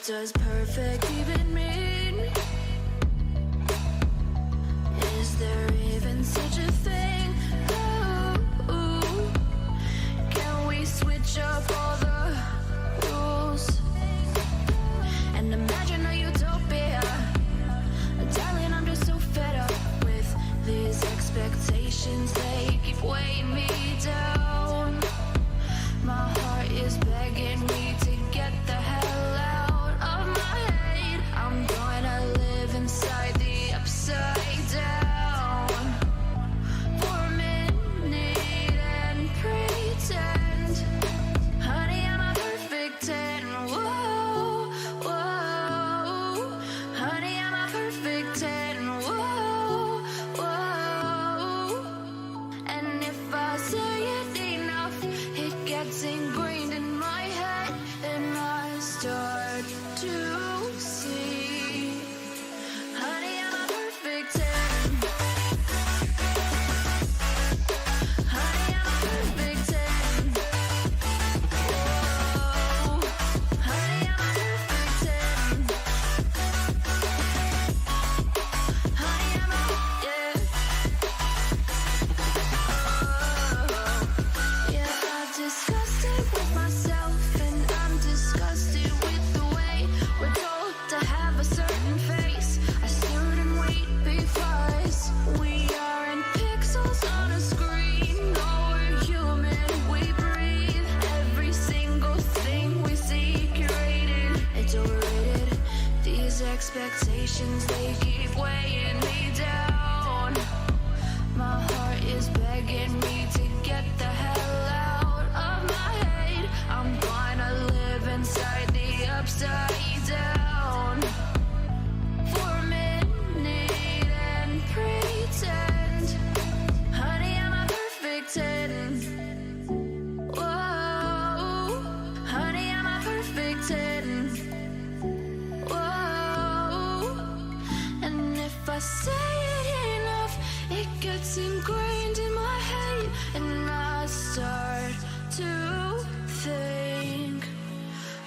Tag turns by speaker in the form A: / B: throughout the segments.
A: does perfect even mean? Is there even such a thing? Ooh, can we switch up all the rules and imagine a utopia? Darling, I'm just so fed up with these expectations. They keep weighing me down. My heart is begging me to get the hell out of my head. I'm gonna live inside the upside down for a minute and pretend, honey, I'm a perfect 10. Whoa, whoa, honey, I'm a perfect 10. Whoa, whoa, and if I say it enough, it gets ingrained in my head, and I start to see, honey, I'm a perfect 10. Honey, I'm a perfect 10. Whoa, honey, I'm a perfect 10. Honey, I'm a, yeah. Yeah, I've discussed it with myself, and I'm disgusted with the way we're told to have a certain face, a certain weight, because we aren't pixels on a screen. No, we're human, we breathe. Every single thing we see curated, it's overrated. These expectations, they keep weighing me down. My heart is begging me to get the hell out of my head. I'm gonna live inside the upside down for a minute and pretend, honey, I'm a perfect 10. Whoa, honey, I'm a perfect 10. Whoa, and if I say it enough, it gets ingrained in my head, and I start to think,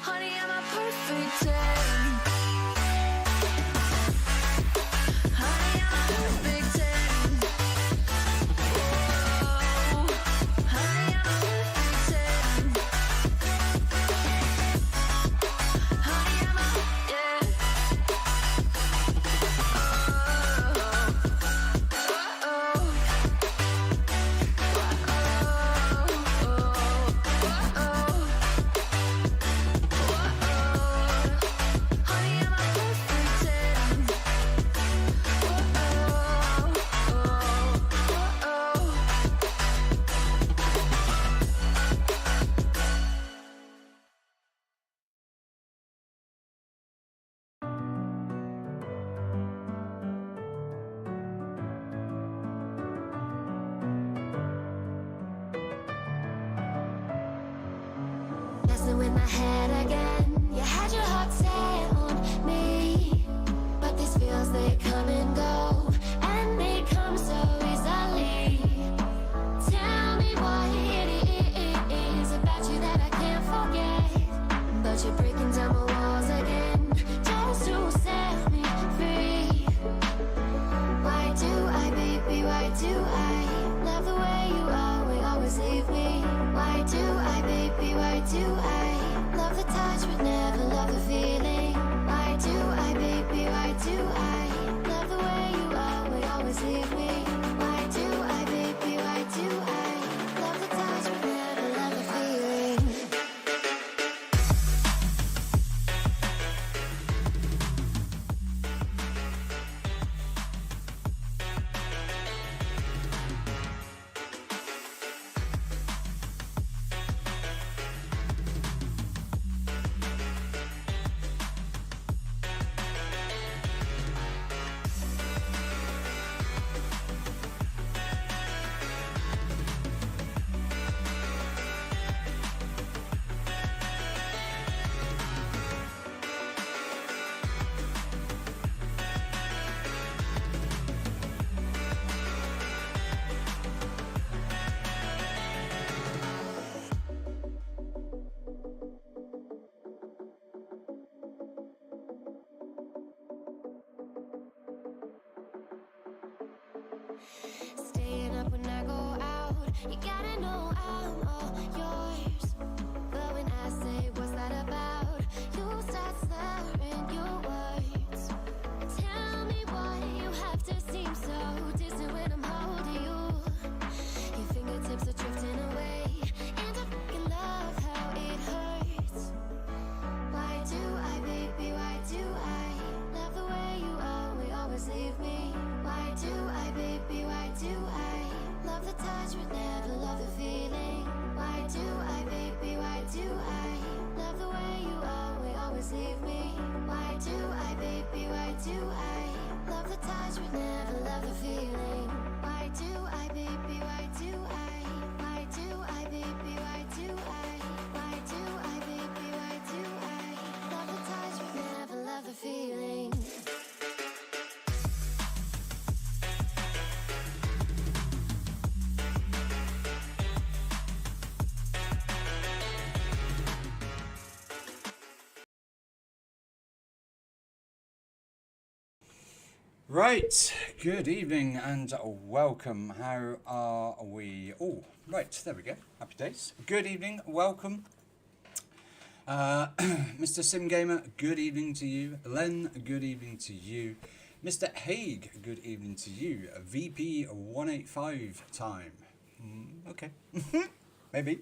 A: honey, I'm a perfect 10. Honey, I'm a perfect 10. Whoa, honey, I'm a perfect 10. Honey, I'm a, yeah.
B: Messing with my head again. You had your heart set on me, but these feels, they come and go, and they come so easily. Tell me what it is about you that I can't forget, but you're breaking down my walls again, just to set me free. Why do I, baby, why do I love the way you always, always leave me? Why do I, baby, why do I love the touch but never love the feeling? Why do I, baby, why do I love the way you always, always leave me? Why do I, baby, why do I love the touch but never love the feeling? Staying up when I go out, you gotta know I'm all yours. But when I say what's that about, you start slurring your words. Tell me why you have to seem so distant when I'm holding you. Your fingertips are drifting away, and I fucking love how it hurts. Why do I, baby, why do I love the way you always leave me? Why do I, baby, why do I love the touch but never love the feeling? Why do I, baby, why do I love the way you always leave me? Why do I, baby, why do I love the touch but never love the feeling? Why do I, baby, why do why do I, baby, why do why do I, baby, why do I love the touch but never love the feeling?
C: Right, good evening and welcome. How are we? Oh, right, there we go. Happy days. Good evening, welcome. Mr. Simgamer, good evening to you. Len, good evening to you. Mr. Haig, good evening to you. VP 185 time. Okay. Maybe.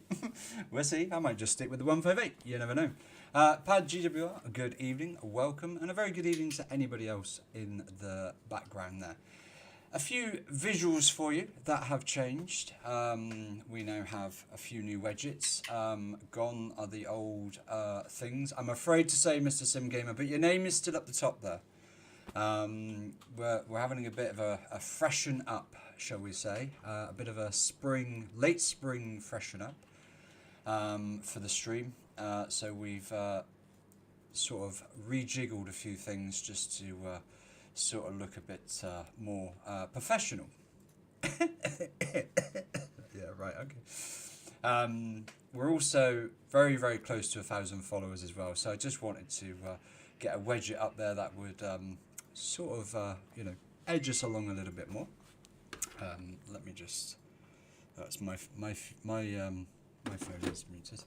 C: We'll see. I might just stick with the 158. You never know. Pad GWR, good evening. Welcome. And a very good evening to anybody else in the background there. A few visuals for you that have changed. We now have a few new widgets. Gone are the old things. I'm afraid to say, Mr. Simgamer, but your name is still up the top there. We're having a bit of a freshen up, shall we say, a bit of a late spring freshen up for the stream. So we've sort of rejiggled a few things just to sort of look a bit more professional. Yeah, right, okay. We're also very, very close to 1,000 followers as well. So I just wanted to get a widget up there that would sort of, edge us along a little bit more. Let me just. That's my phone is muted.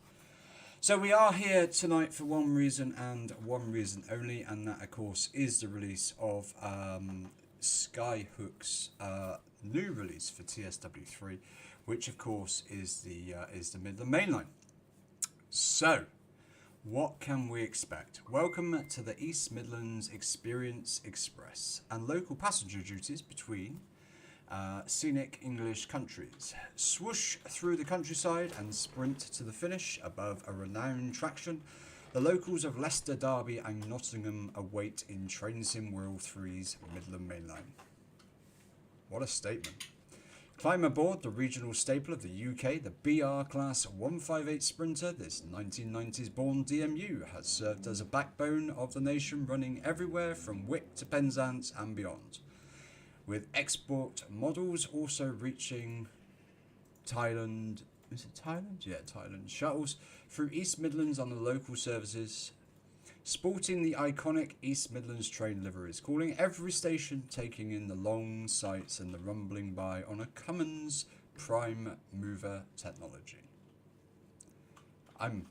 C: So we are here tonight for one reason and one reason only, and that, of course, is the release of Skyhook's new release for TSW3, which, of course, is the Midland Mainline. So, what can we expect? Welcome to the East Midlands Experience Express and local passenger duties between scenic English countries. Swoosh through the countryside and sprint to the finish above a renowned traction. The locals of Leicester-Derby and Nottingham await in Train Sim World 3's Midland Mainline. What a statement. Climb aboard the regional staple of the UK, the BR Class 158 Sprinter. This 1990s born DMU has served as a backbone of the nation, running everywhere from Wick to Penzance and beyond, with export models also reaching Thailand. Is it Thailand? Yeah, Thailand. Shuttles through East Midlands on the local services, sporting the iconic East Midlands train liveries, calling every station, taking in the long sights and the rumbling by on a Cummins prime mover technology. I'm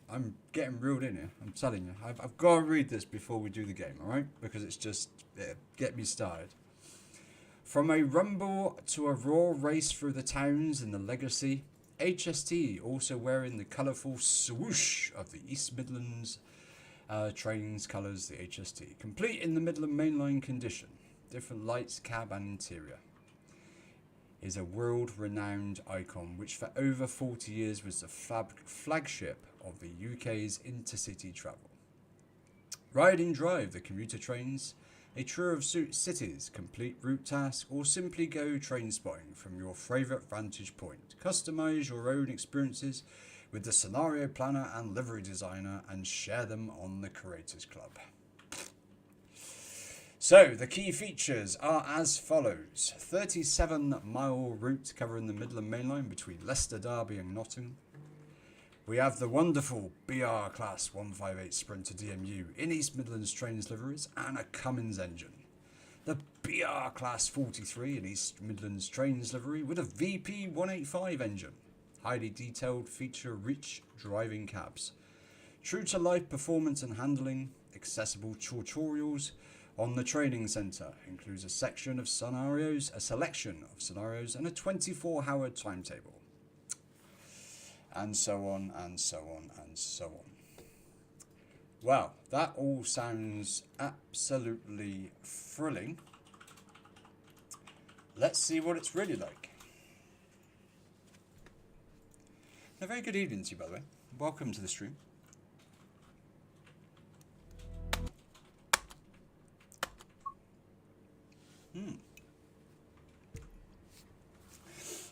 C: getting reeled in here. I'm telling you, I've got to read this before we do the game, all right? Because it's just get me started. From a rumble to a raw race through the towns in the legacy, HST also wearing the colourful swoosh of the East Midlands train's colours, the HST, complete in the Midland Mainline condition, different lights, cab and interior, is a world-renowned icon which for over 40 years was the flagship of the UK's intercity travel. Ride and drive the commuter trains, a tour of cities, complete route task, or simply go train spotting from your favourite vantage point. Customise your own experiences with the scenario planner and livery designer and share them on the Creators Club. So, the key features are as follows. 37-mile route covering the Midland Mainline between Leicester, Derby and Nottingham. We have the wonderful BR Class 158 Sprinter DMU in East Midlands Trains liveries and a Cummins engine. The VR Class 43 in East Midlands Trains livery with a VP 185 engine. Highly detailed, feature-rich driving cabs. True to life performance and handling, accessible tutorials on the training centre. Includes a selection of scenarios, and a 24-hour timetable. And so on, and so on, and so on. Well, that all sounds absolutely thrilling. Let's see what it's really like. A very good evening to you, by the way. Welcome to the stream.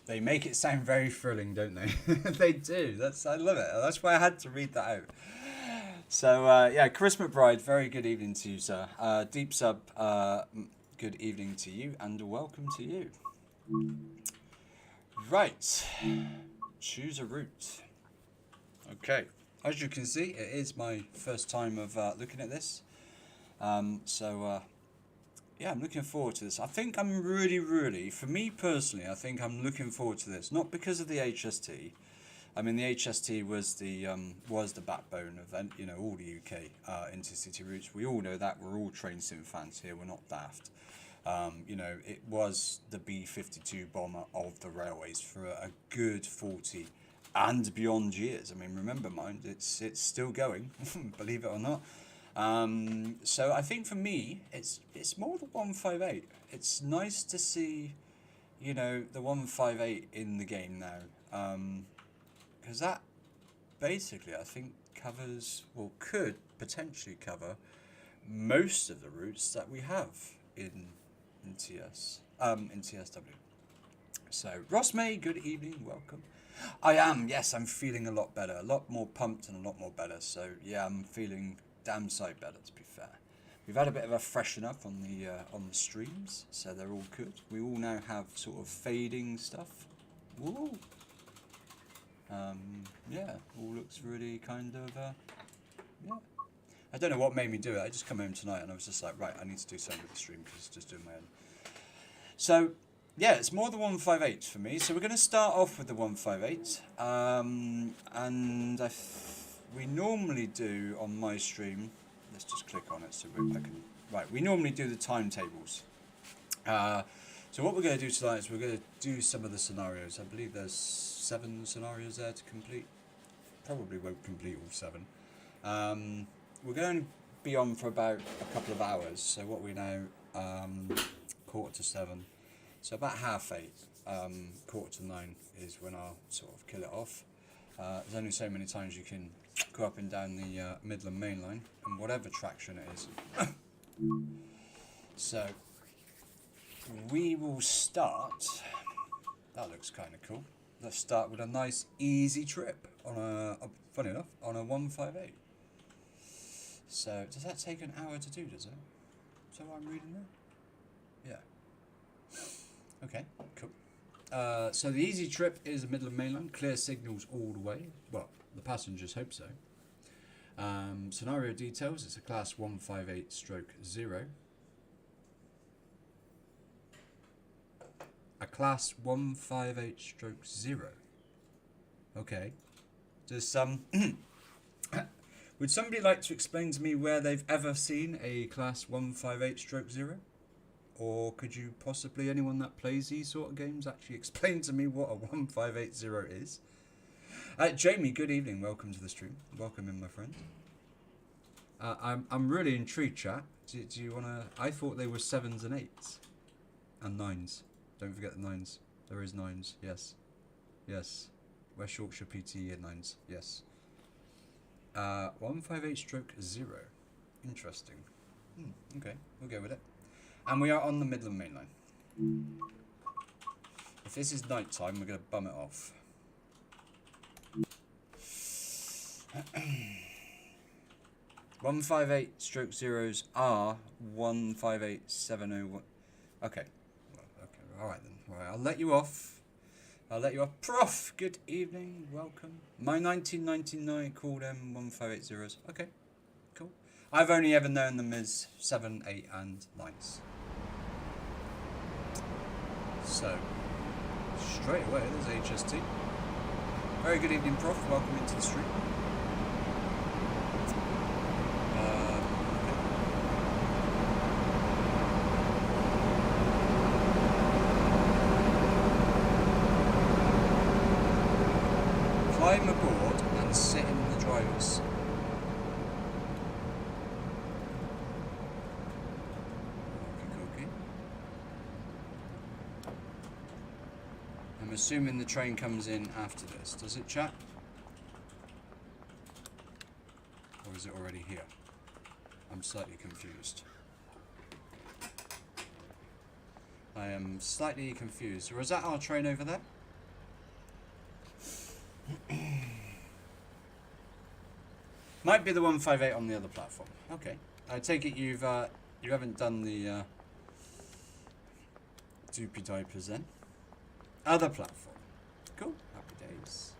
C: They make it sound very thrilling, don't they? They do. I love it. That's why I had to read that out. So, yeah, Chris McBride, very good evening to you, sir. Deep Sub, good evening to you, and welcome to you. Right. Choose a route. Okay. As you can see, it is my first time of looking at this. Yeah, I'm looking forward to this. I think I'm really, for me personally, I think I'm looking forward to this. Not because of the HST. I mean, the HST was the backbone of all the UK intercity routes. We all know that. We're all train sim fans here. We're not daft. It was the B-52 bomber of the railways for a good 40 and beyond years. I mean, remember, mind, it's still going, believe it or not. So I think for me, it's more the 158. It's nice to see, the 158 in the game now. Because that basically, I think, could potentially cover most of the routes that we have in TSW. So, Ross May, good evening, welcome. I am, yes, I'm feeling a lot better, a lot more pumped and a lot more better. So, yeah, I'm feeling damn sight better, to be fair. We've had a bit of a freshen up on the streams, so they're all good. We all now have sort of fading stuff. Woo! Yeah, all looks really kind of, yeah. I don't know what made me do it. I just come home tonight and I was just like, right, I need to do something with the stream because it's just doing my own. So, yeah, it's more the 158 for me. So we're going to start off with the 158. And we normally do on my stream, let's just click on it so we normally do the timetables. So what we're going to do tonight is we're going to do some of the scenarios. I believe there's 7 scenarios there to complete. Probably won't complete all 7. We're going to be on for about a couple of hours. So what we now, 7:15. So about 8:30, 8:45 is when I'll sort of kill it off. There's only so many times you can go up and down the Midland main line, and whatever traction it is. So we will start. That looks kind of cool. Let's start with a nice easy trip on funny enough, on a 158. So does that take an hour to do? Does it? Is that what I'm reading there? Yeah. Okay. Cool. So the easy trip is a Midland mainline, clear signals all the way. Well, the passengers hope so. Scenario details, it's a class 158/0. A class 158/0. Okay. Does would somebody like to explain to me where they've ever seen a class 158/0? Or could you possibly, anyone that plays these sort of games, actually explain to me what a 158/0 is? Jamie, good evening. Welcome to the stream. Welcome in, my friend. I'm really intrigued, chat. Do you want to... I thought they were 7s and 8s. And 9s. Don't forget the 9s. There is 9s, yes. Yes. West Yorkshire PTE and 9s, yes. 158/0. Interesting. Okay, we'll go with it. And we are on the Midland main line. If this is night time, we're going to bum it off. 158/0s are 158/701. Okay. Okay. All right then. All right. I'll let you off. Prof, good evening. Welcome. My 1999 called them 158/0s. Okay. Cool. I've only ever known them as 7, 8, and 9s. So, straight away, there's HST. Very good evening, Prof. Welcome into the stream. Climb aboard and sit in the driver's. Okay. I'm assuming the train comes in after this. Does it, chat? Or is it already here? I'm slightly confused. I am slightly confused. Or is that our train over there? Might be the 158 on the other platform. Okay. I take it you haven't done the doopy diapers then. Other platform. Cool. Happy days.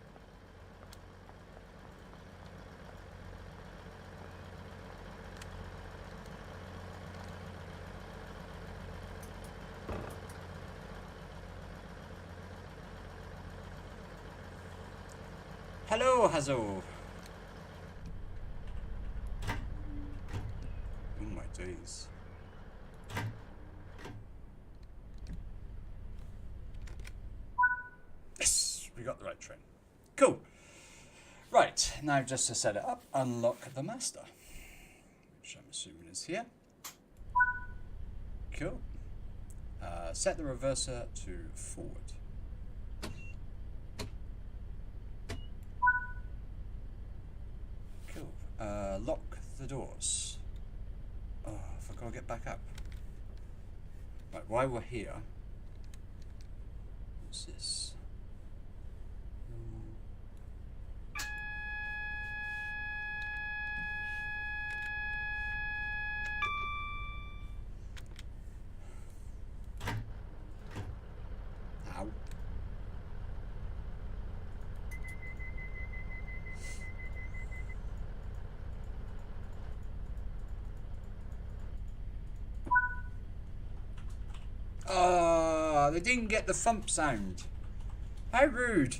C: Hello, Hazo. Oh my days. Yes, we got the right train. Cool. Right, now just to set it up, unlock the master, which I'm assuming is here. Cool. Set the reverser to forward. Lock the doors. Oh, I've got to get back up. Right, while we're here, what's this? Ow. They didn't get the thump sound. How rude.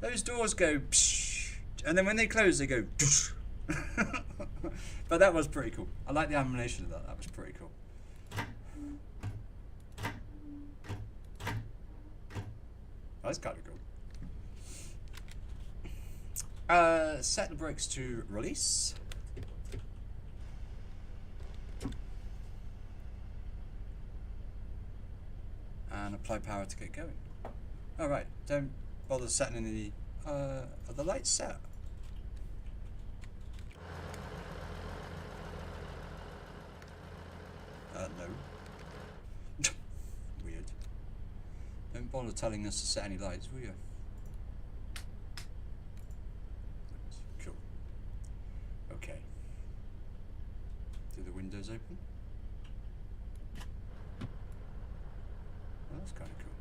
C: Those doors go psh, and then when they close they go psh. But that was pretty cool. I like the animation of that. That was pretty cool. That's kind of cool. Set the brakes to release. And apply power to get going. Alright, don't bother setting any are the lights set? No. Weird. Don't bother telling us to set any lights, will you? Cool. Okay. Do the windows open? That's kind of cool.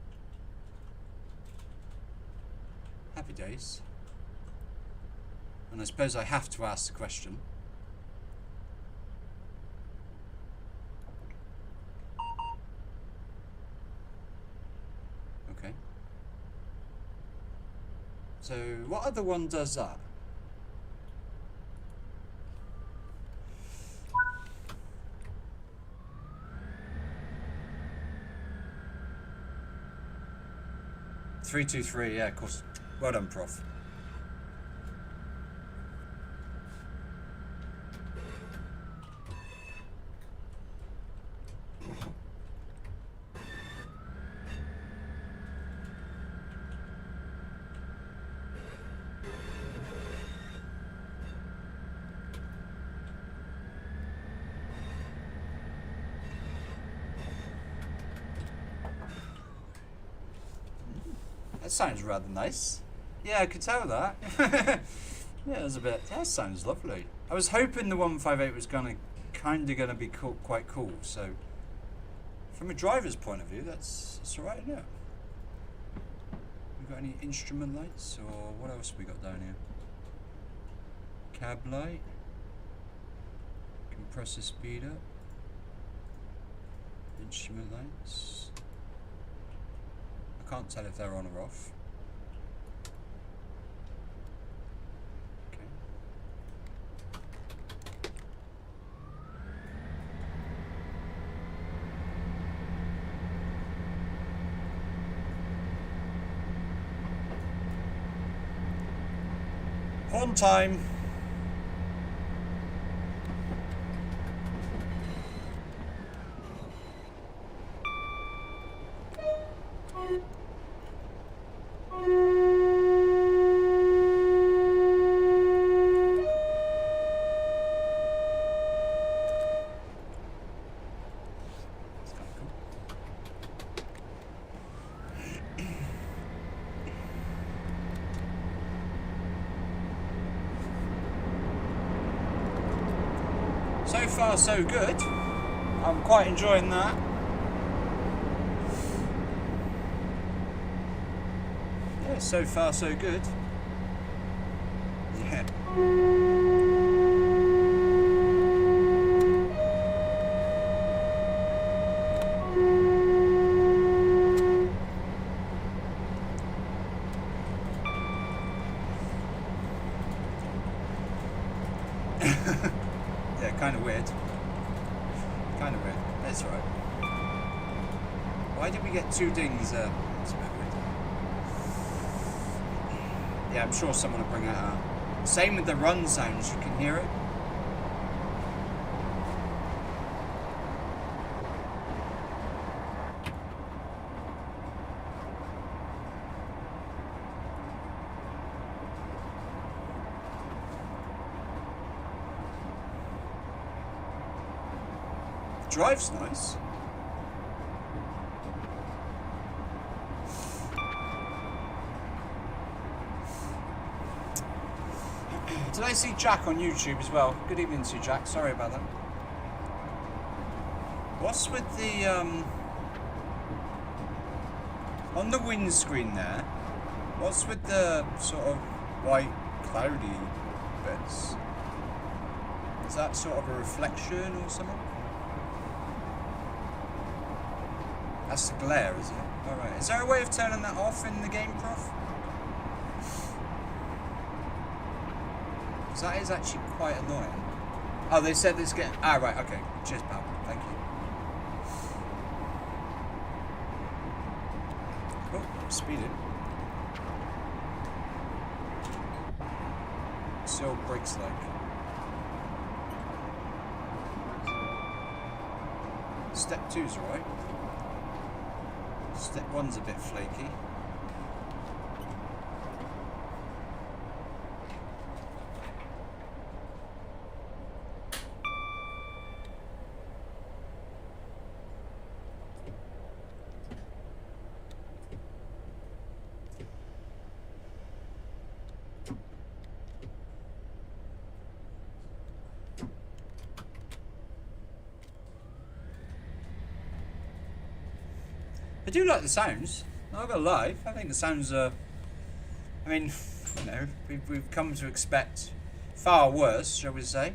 C: Happy days. And I suppose I have to ask the question. Okay. So, what other one does that? Three, 2, 3, yeah, of course. Well done, Prof. That sounds rather nice. Yeah, I could tell that. Yeah, it was a bit. That sounds lovely. I was hoping the 158 was kind of gonna be cool, quite cool. So, from a driver's point of view, that's alright, yeah. We got any instrument lights or what else we got down here? Cab light, compressor speeder, instrument lights. I can't tell if they're on or off. Okay. On time. So far so good. I'm quite enjoying that. Yeah, so far so good. Yeah. Yeah, kind of weird. Kind of weird. That's right. Why did we get 2 dings? That's a bit weird. Yeah, I'm sure someone will bring it out. Same with the run sounds, you can hear it. Drive's nice. Did I see Jack on YouTube as well? Good evening to you, Jack. Sorry about that. What's with the on the windscreen there? What's with the sort of white cloudy bits? Is that sort of a reflection or something? That's the glare, is it? Alright. Is there a way of turning that off in the game, Prof? Because that is actually quite annoying. Oh, they said it's getting... Ah, right, okay. Cheers, pal. Thank you. Oh, speeding. Still brakes like. Step 2's alright. Step 1's a bit flaky. I do like the sounds. I'm not gonna lie. I think the sounds are. I mean, you know, we've come to expect far worse, shall we say?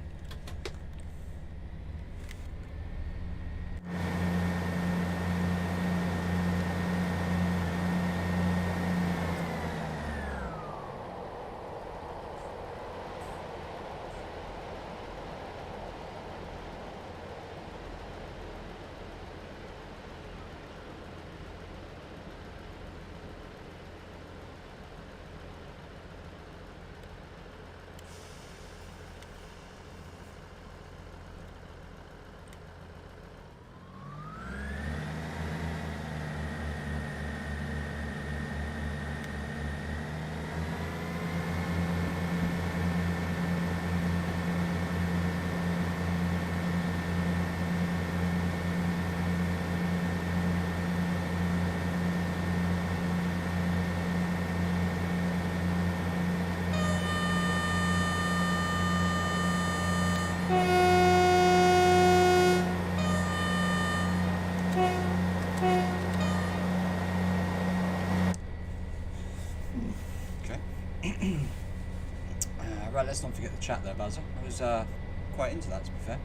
C: Right, let's not forget the chat there, Buzzer. I was quite into that, to be fair.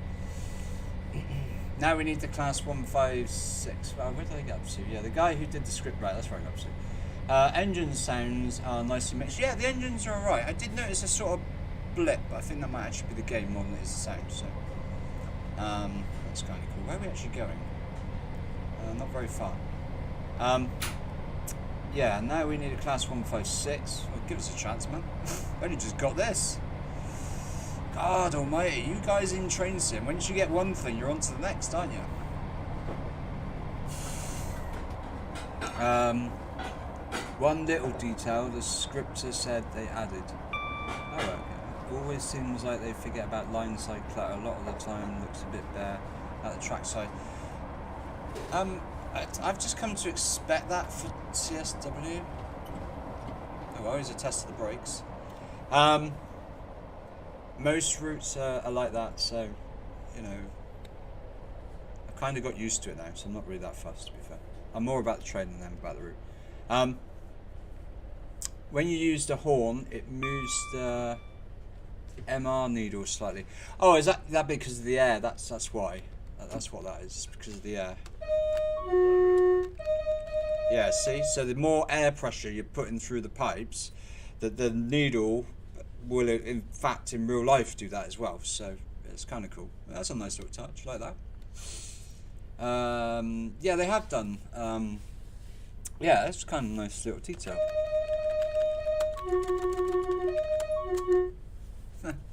C: Now we need the class 156. Well, where did I get up to? Yeah, the guy who did the script. Right, that's where I got up to. Engine sounds are nicely mixed. Yeah, the engines are alright. I did notice a sort of blip. I think that might actually be the game more than it is the sound. So, that's kind of cool. Where are we actually going? Not very far. Yeah, now we need a class 156. Well, give us a chance, man. Only just got this. God almighty, you guys in train sim, once you get one thing, you're on to the next, aren't you? One little detail the scripter said they added. Oh, okay. Always seems like they forget about line side clutter. A lot of the time looks a bit bare at the track side. I've just come to expect that for CSW. Oh well, here's a test of the brakes. Most routes are like that, so, you know, I've kind of got used to it now, so I'm not really that fussed, to be fair. I'm more about the train than about the route. When you use the horn, it moves the MR needle slightly. Oh, is that because of the air? That's why. That's what that is, it's because of the air. Yeah, see? So the more air pressure you're putting through the pipes, the needle will in fact in real life do that as well, so it's kind of cool. That's a nice little touch, like that. Yeah, they have done. Yeah, that's kind of a nice little detail.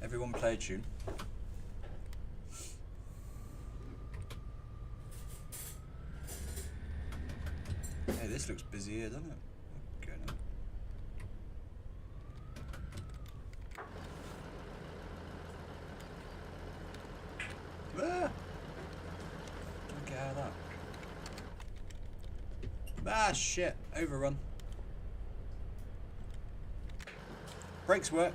C: Everyone play a tune. Hey, this looks busy here, doesn't it? Okay, no. Ah! Get out of that. Ah, shit. Overrun. Brakes work.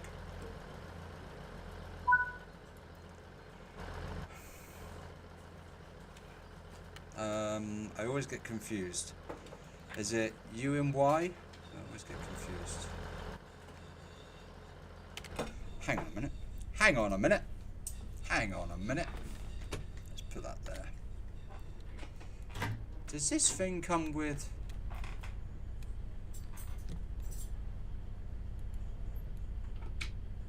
C: I always get confused. Is it U and Y? I always get confused. Hang on a minute. Hang on a minute. Hang on a minute. Let's put that there. Does this thing come with...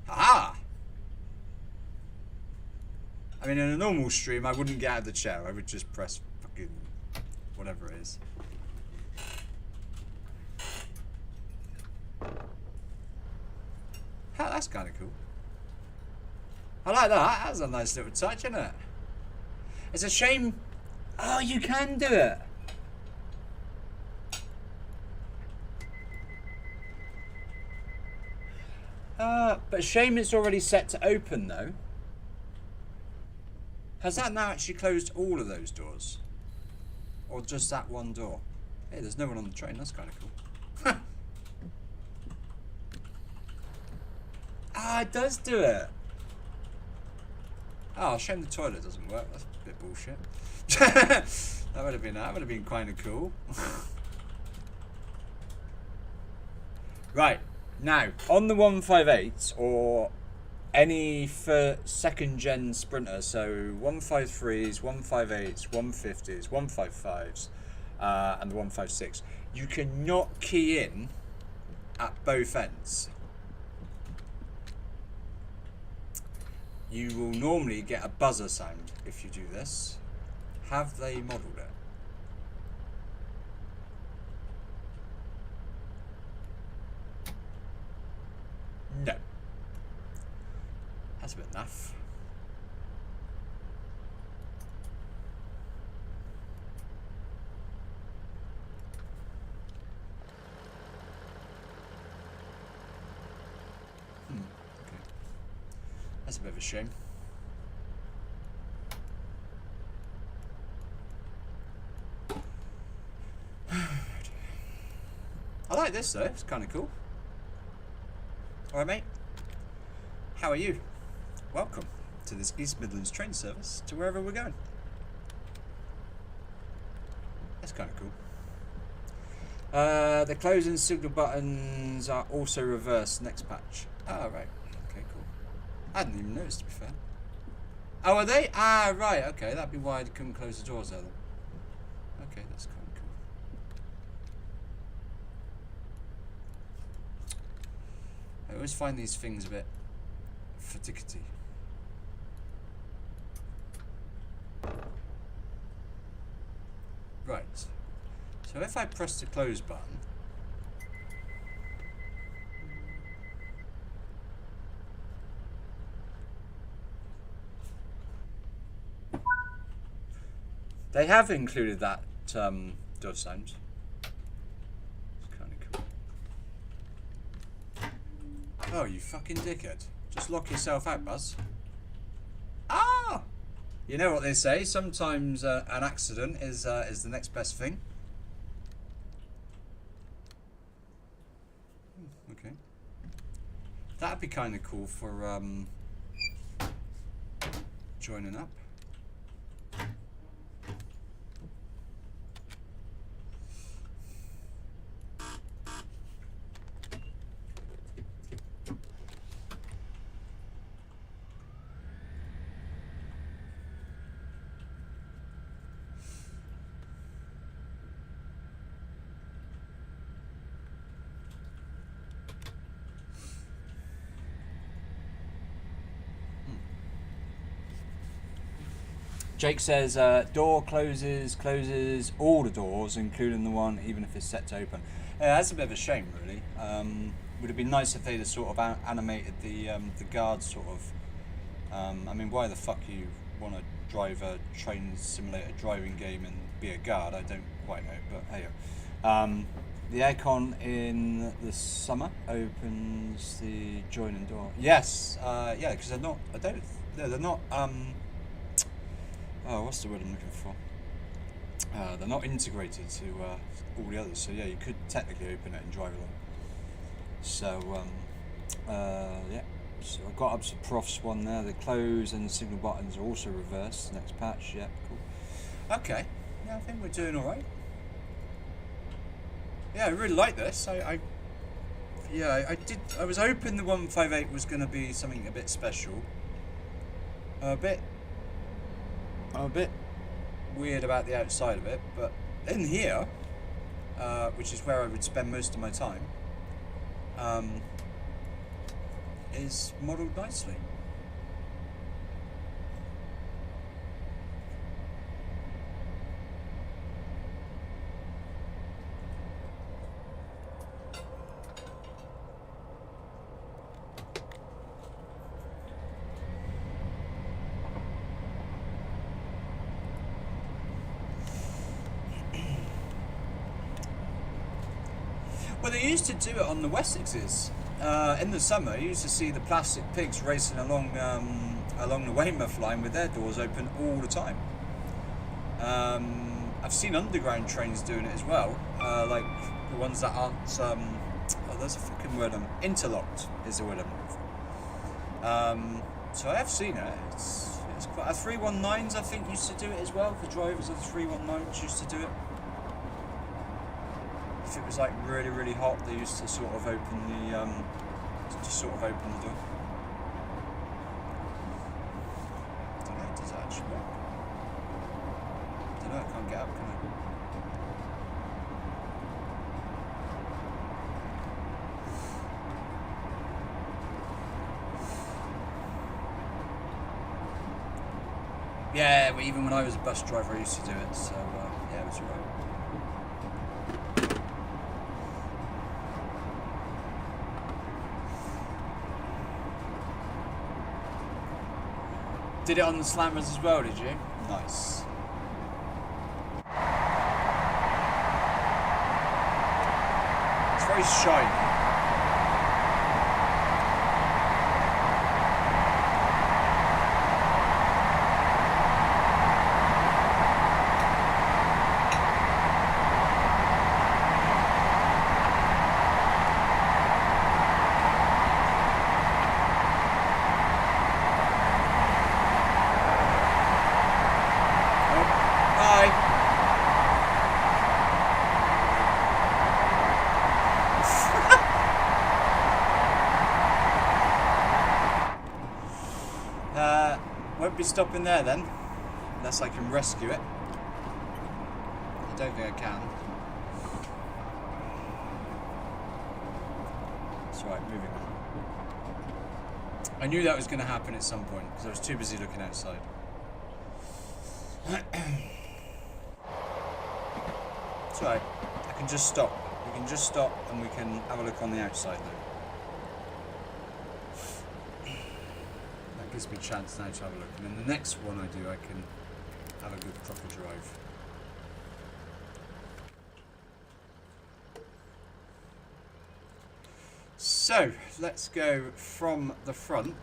C: Aha! I mean, in a normal stream, I wouldn't get out of the chair. I would just press fucking whatever it is. Oh, that's kind of cool. I like that. That's a nice little touch, isn't it? It's a shame. Oh, you can do it. But shame it's already set to open, though. Has that now actually closed all of those doors? Or just that one door? Hey, there's no one on the train. That's kind of cool. Ah, it does do it. Oh, shame the toilet doesn't work. That's a bit bullshit. That would have been kind of cool. Right, now on the 158 or any for second gen sprinter, so 153s, 158s, 150s, 155s, and the 156, you cannot key in at both ends. You will normally get a buzzer sound if you do this. Have they modelled it? No. That's a bit naff. Okay. That's a bit of a shame. I like this though, it's kind of cool. Alright mate, how are you? Welcome to this East Midlands train service to wherever we're going. That's kind of cool. The closing signal buttons are also reversed next patch. Oh right, okay cool. I hadn't even noticed to be fair. Oh, are they? Ah, right. Okay, that'd be why I couldn't close the doors there. Then. Okay, that's kind of cool. I always find these things a bit faticky. Right. So if I press the close button. They have included that door sound. It's kind of cool. Oh, you fucking dickhead. Just lock yourself out, Buzz. Ah! You know what they say, sometimes an accident is the next best thing. Okay. That'd be kind of cool for joining up. Jake says, door closes all the doors, including the one, even if it's set to open. Yeah, that's a bit of a shame, really. Would it be nice if they'd have sort of animated the guards, sort of. I mean, why the fuck you want to drive a train simulator driving game and be a guard? I don't quite know, but hey. The aircon in the summer opens the joining door. Yes, yeah, because they're not. They're not. Oh, what's the word I'm looking for? They're not integrated to all the others, so yeah, you could technically open it and drive along. So, yeah, so I've got up to Prof's one there. The close and the signal buttons are also reversed. Next patch, yeah, cool. Okay, yeah, I think we're doing all right. Yeah, I really like this. I was hoping the 158 was going to be something a bit special. I'm a bit weird about the outside of it, but in here, which is where I would spend most of my time, is modelled nicely. Well, they used to do it on the Wessexes. In the summer, you used to see the plastic pigs racing along the Weymouth line with their doors open all the time. I've seen underground trains doing it as well, like the ones that aren't. Oh, there's a fucking word. Interlocked is the word I'm looking for. So I have seen it. It's quite. 319s, I think, used to do it as well. The drivers of the 319s used to do it. If it was like really, really hot, they used to sort of open the door. Don't know, does it actually work? Don't know, I can't get up, can I? Yeah, but even when I was a bus driver, I used to do it, so yeah, it was alright. Did it on the Slammers as well, did you? Nice. It's very shiny. be stopping there then, unless I can rescue it. I don't think I can. It's right, moving on. I knew that was going to happen at some point because I was too busy looking outside. It's right. I can just stop. We can just stop and we can have a look on the outside now. That gives me a chance now to have a look. And then the next one I do, I can have a good proper drive. So, let's go from the front.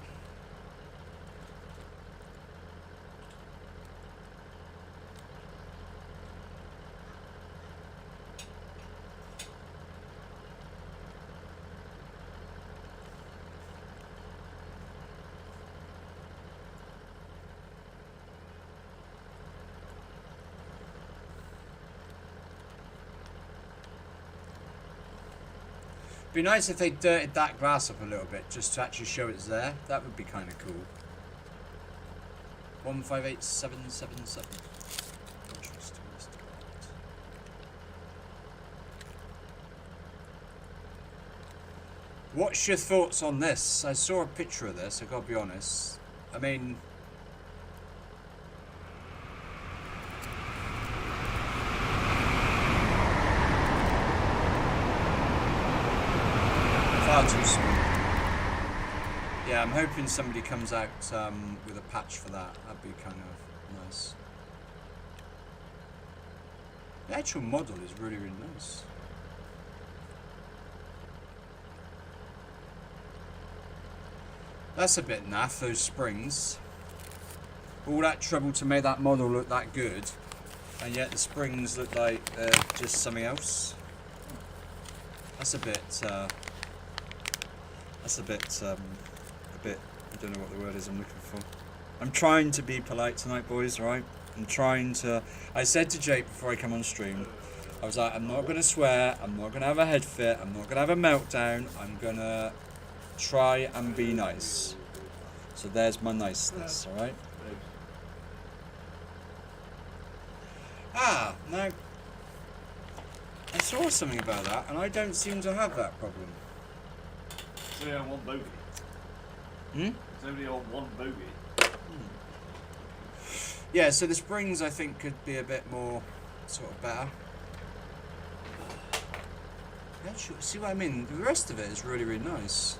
C: Be nice if they dirted that grass up a little bit just to actually show it's there. That would be kind of cool. 158777. Interesting. What's your thoughts on this? I saw a picture of this, I've got to be honest. I mean, far too small. Yeah, I'm hoping somebody comes out with a patch for that. That'd be kind of nice. The actual model is really, really nice. That's a bit naff, those springs. All that trouble to make that model look that good, and yet the springs look like they're just something else. That's a bit, I don't know what the word is I'm looking for. I'm trying to be polite tonight, boys, right? I said to Jake before I come on stream, I was like, I'm not going to swear, I'm not going to have a head fit, I'm not going to have a meltdown, I'm going to try and be nice. So there's my niceness, alright? Ah, now, I saw something about that, and I don't seem to have that problem.
D: It's only on one bogey.
C: Hmm?
D: It's only on one bogey.
C: Yeah, so the springs I think could be a bit more sort of better. Yeah, sure. See what I mean? The rest of it is really, really nice.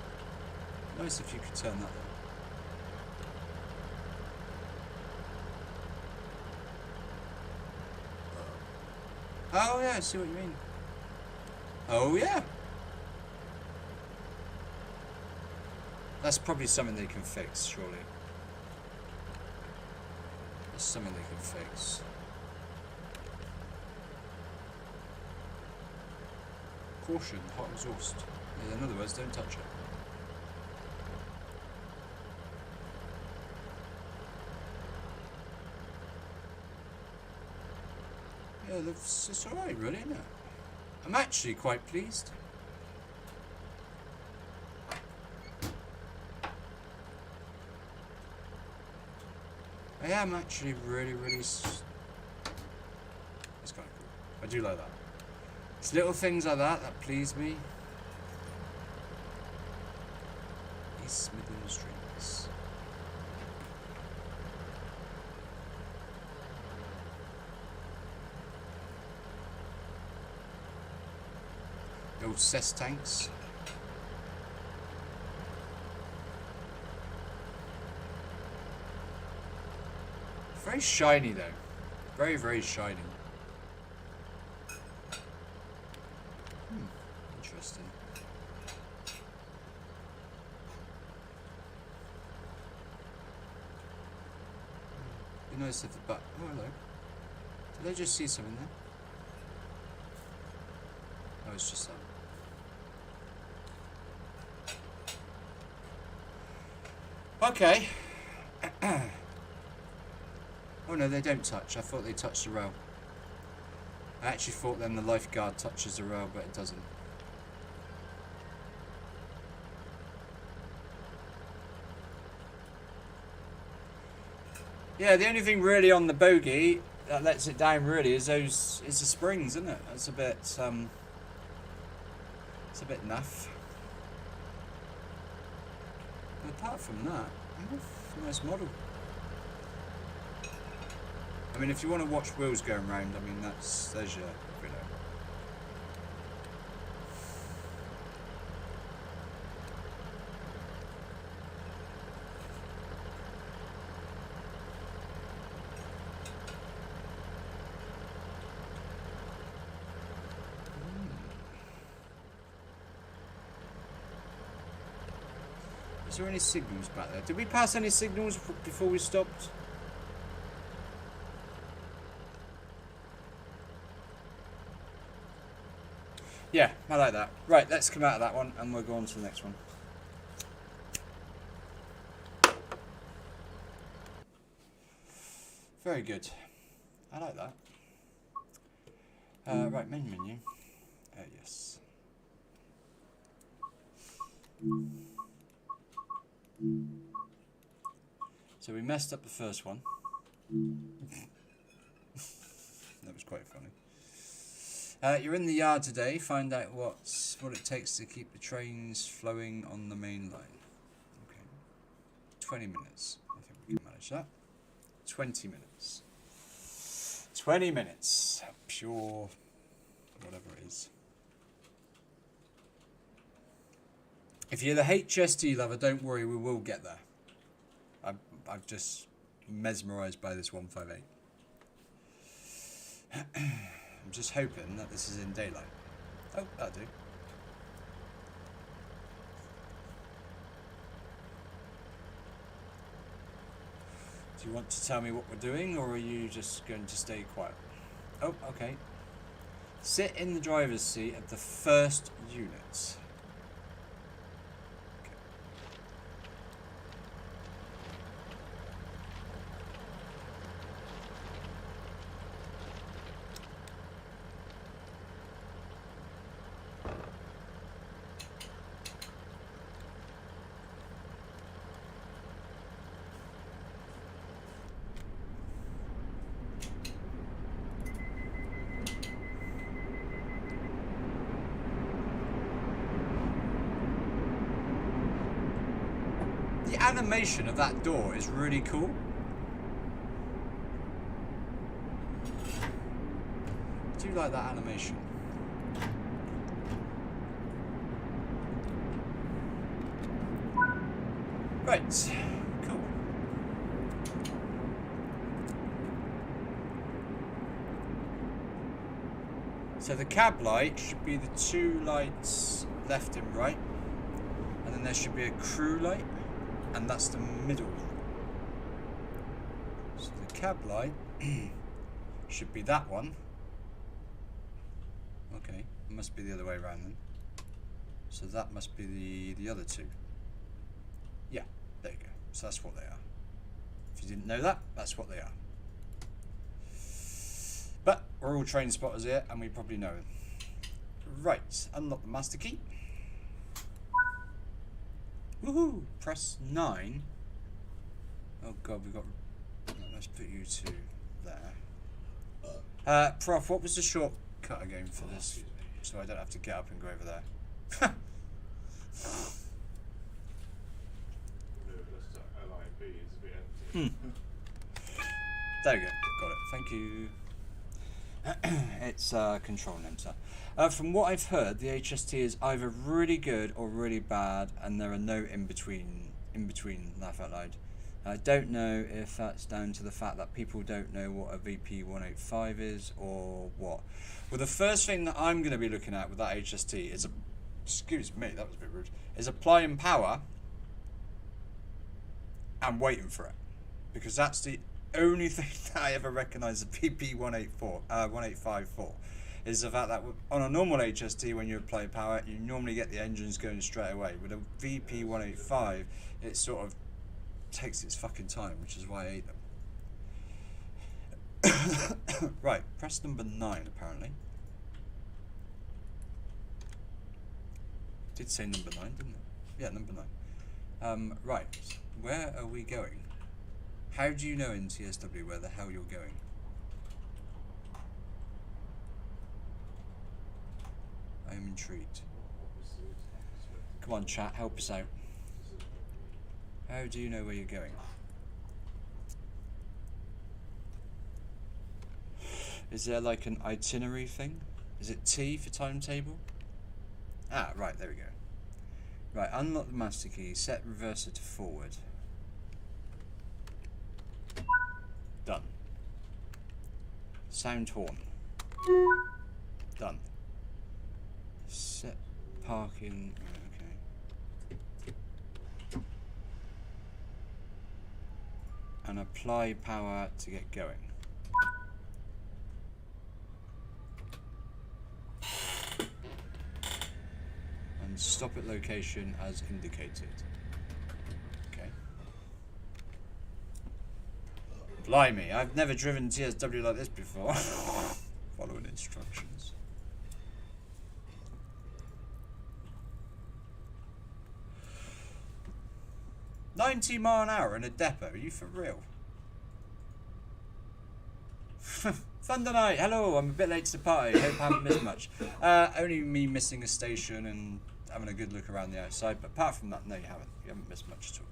C: Nice if you could turn that on. Oh yeah, I see what you mean. Oh yeah. That's probably something they can fix, surely. That's something they can fix. Caution, hot exhaust. In other words, don't touch it. Yeah, it's alright, really, isn't it? I'm actually quite pleased. I am actually really, really... It's kind of cool. I do like that. It's little things like that that please me. East Midland Streets. The old cess tanks. Very shiny though. Very, very shiny. Interesting. Be nice if the oh hello. Did I just see something there? Oh, it's just that. Okay. Oh no, they don't touch. I thought they touched the rail. I actually thought then the lifeguard touches the rail, but it doesn't. Yeah, the only thing really on the bogie that lets it down really is the springs, isn't it? It's a bit naff. But apart from that, nice model. I mean, if you want to watch wheels going round, I mean there's your video. Is there any signals back there? Did we pass any signals before we stopped? Yeah, I like that. Right, let's come out of that one and we'll go on to the next one. Very good. I like that. Right, main menu. Yes. So we messed up the first one. That was quite funny. You're in the yard today. Find out what it takes to keep the trains flowing on the main line. Okay. 20 minutes. I think we can manage that. 20 minutes. 20 minutes. Pure whatever it is. If you're the HST lover, don't worry, we will get there. I'm just mesmerised by this 158. I'm just hoping that this is in daylight. Oh, that'll do. Do you want to tell me what we're doing, or are you just going to stay quiet? Oh, okay. Sit in the driver's seat of the first unit. The animation of that door is really cool. I do like that animation. Right, cool. So the cab light should be the two lights left and right, and then there should be a crew light, and that's the middle one. So the cab light should be that one. Okay, it must be the other way around then. So that must be the other two. Yeah, there you go. So that's what they are. If you didn't know that, that's what they are. But we're all train spotters here, and we probably know them. Right, unlock the master key. Woohoo! Press 9. Oh god, we got. Let's put you to there. Prof, what was the shortcut again for this? So I don't have to get up and go over there. There we go. Got it. Thank you. It's control enter. From what I've heard, the HST is either really good or really bad, and there are no in between. Laugh out loud. I don't know if that's down to the fact that people don't know what a VP185 is or what. Well, the first thing that I'm going to be looking at with that HST is excuse me, that was a bit rude. Is applying power and waiting for it, because that's the only thing that I ever recognise the VP185 for. Is the fact that on a normal HST, when you apply power, you normally get the engines going straight away. With a VP185, it sort of takes its fucking time, which is why I hate them. Right, press number 9 apparently. Did say number 9, didn't it? Yeah, number 9. Right, where are we going? How do you know in TSW where the hell you're going? I am intrigued. Come on, chat, help us out. How do you know where you're going? Is there like an itinerary thing? Is it T for timetable? Ah, right, there we go. Right, unlock the master key, set reverser to forward. Done. Sound horn. Done. Set parking. Okay. And apply power to get going. And stop at location as indicated. Okay. Blimey, I've never driven TSW like this before. Following instructions. $90 mph in a depot, are you for real? Thunder Night, hello, I'm a bit late to the party, hope I haven't missed much. Only me missing a station and having a good look around the outside, but apart from that, no you haven't missed much at all.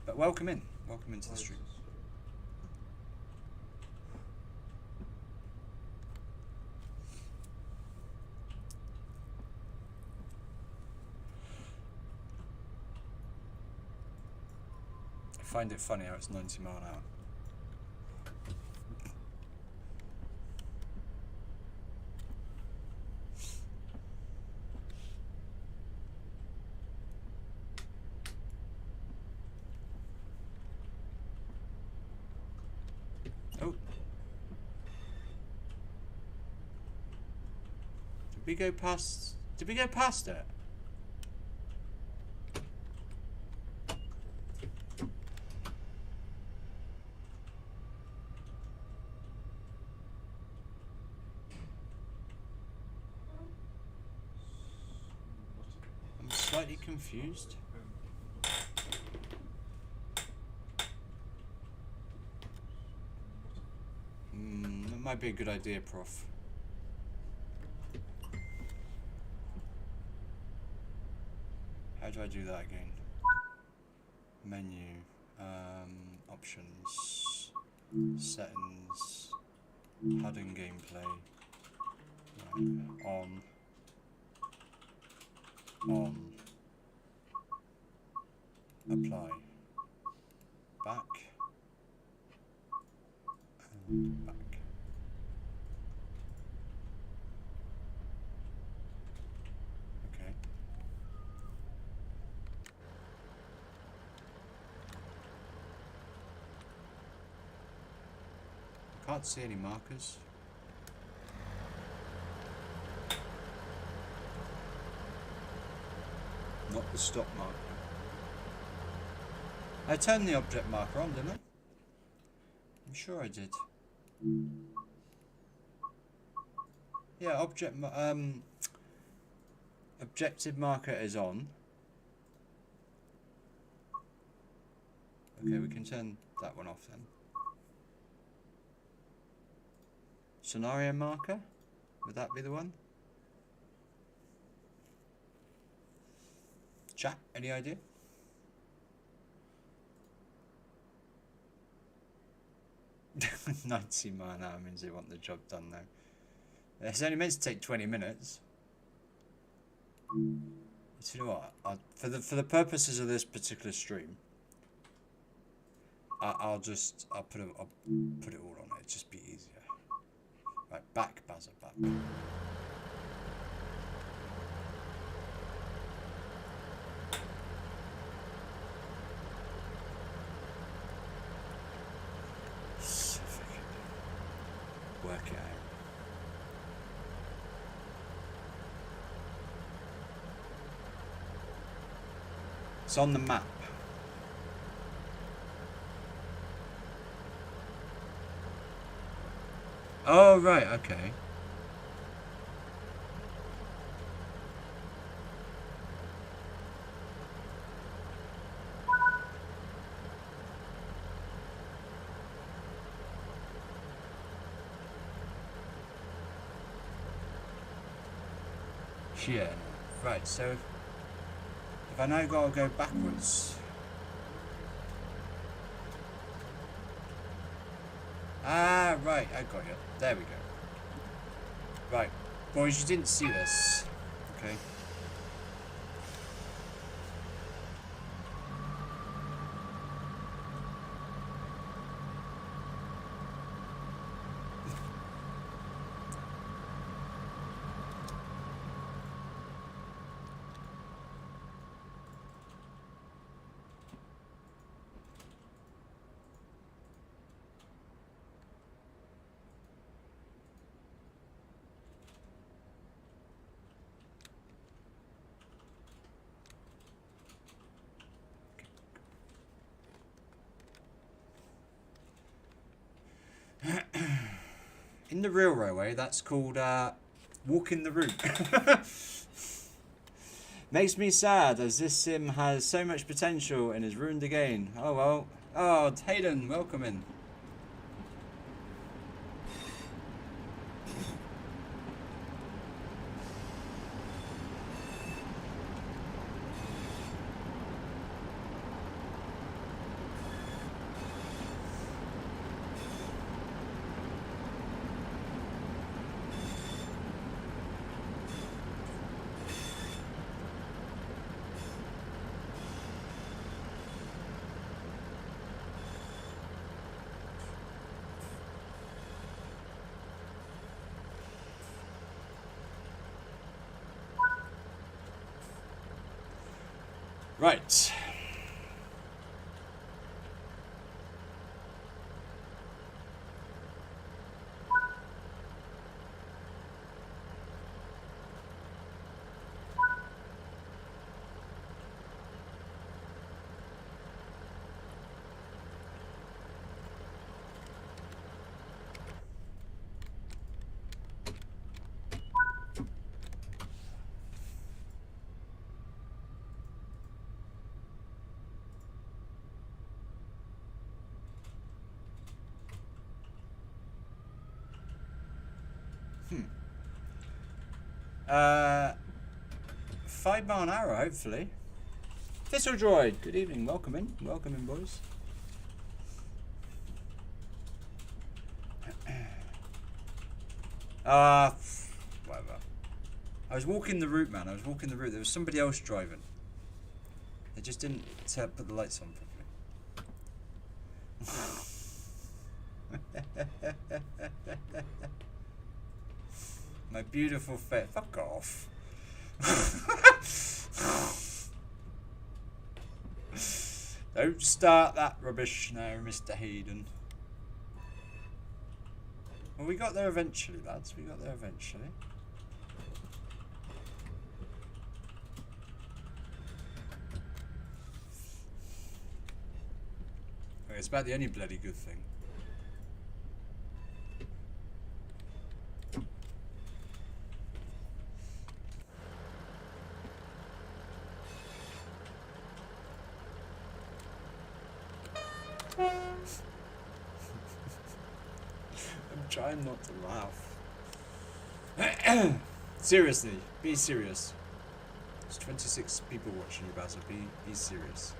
C: But welcome into the stream. I find it funny how it's 90 mph. Oh. Did we go past it? I'm slightly confused. That might be a good idea, Prof. How do I do that again? Menu, options, settings, HUD and gameplay, right, on, apply, back, and back. Okay. I can't see any markers. Not the stop marker. I turned the object marker on, didn't I? I'm sure I did. Yeah, objective marker is on. Okay, we can turn that one off then. Scenario marker? Would that be the one? Chat, any idea? $90 mph means they want the job done now. It's only meant to take 20 minutes. So you know what? For the purposes of this particular stream, I'll put it all on it. It'd just be easier. Right, back, buzzer, back. Work it out. It's on the map. Oh, right, okay. Shit. Right, so if I now gotta go backwards. Ah, right, I got you. There we go. Right, boys, you didn't see this. Okay. In the real railway, that's called walking the route. Makes me sad as this sim has so much potential and is ruined again. Oh well. Oh, Hayden, welcome in. Right. Hmm. 5 mile an hour, hopefully. Thistle Droid, good evening, welcome in, boys. Whatever. I was walking the route, man. I was walking the route. There was somebody else driving. They just didn't put the lights on properly. My beautiful face. Fuck off. Don't start that rubbish now, Mr. Hayden. Well, we got there eventually, lads. We got there eventually. It's about the only bloody good thing. I'm trying not to laugh. Seriously, be serious. There's 26 people watching you, Basil. Be serious.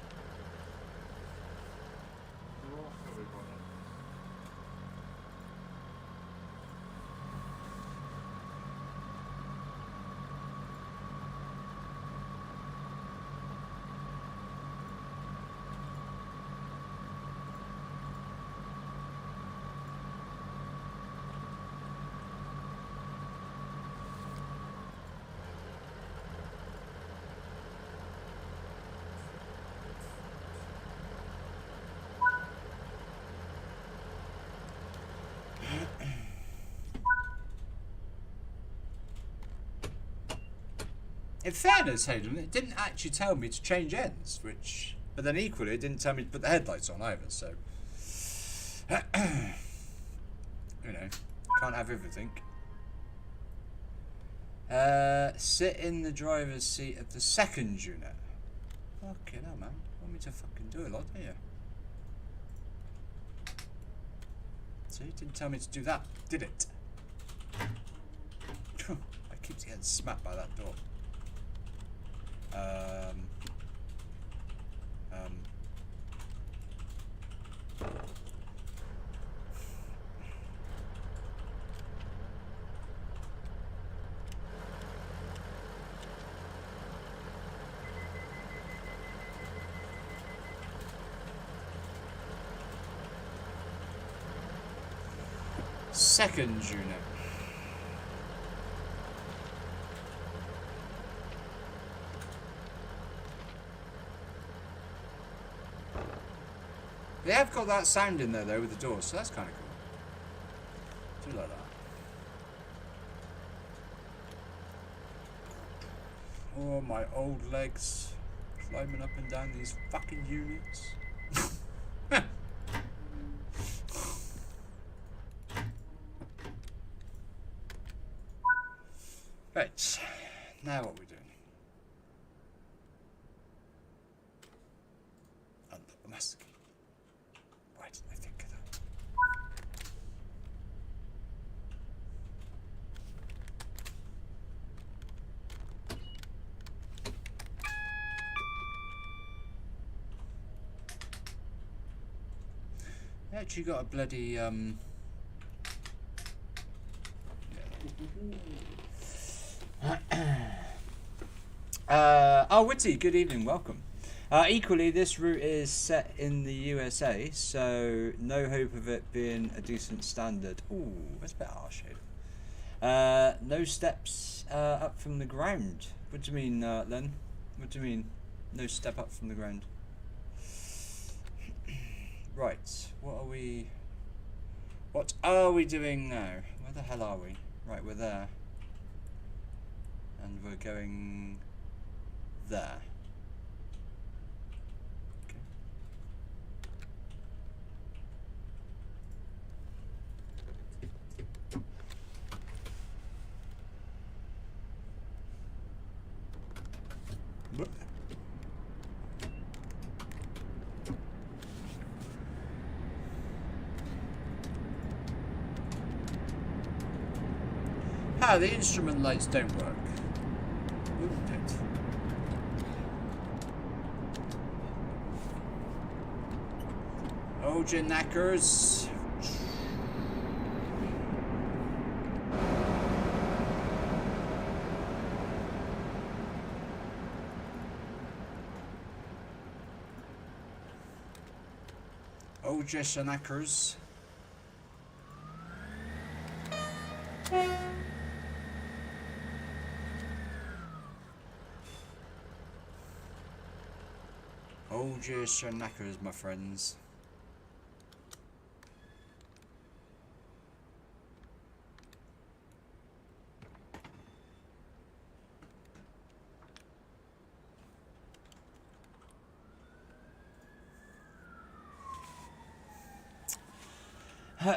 C: In fairness, Hayden, it didn't actually tell me to change ends, but then equally it didn't tell me to put the headlights on either, so you know, can't have everything. Sit in the driver's seat of the second unit. Fucking hell, man. You want me to fucking do a lot, don't you? See, it didn't tell me to do that, did it? I keep getting smacked by that door. Second unit. They have got that sound in there though with the doors, so that's kind of cool. Do like that. Oh, my old legs climbing up and down these fucking units. Right, now what are we doing? Unput the master key. Why didn't I think of that? I actually got a bloody oh, Witty, good evening, welcome. Equally, this route is set in the USA, so no hope of it being a decent standard. Ooh, that's a bit harsh here. No steps up from the ground. What do you mean, Len? What do you mean, no step up from the ground? Right, what are we doing now? Where the hell are we? Right, we're there. And we're going there. Okay. Ah, the instrument lights don't work. Wouldn't it? Oh, your knackers. Oh, just your knackers. Hold your knackers, my friends.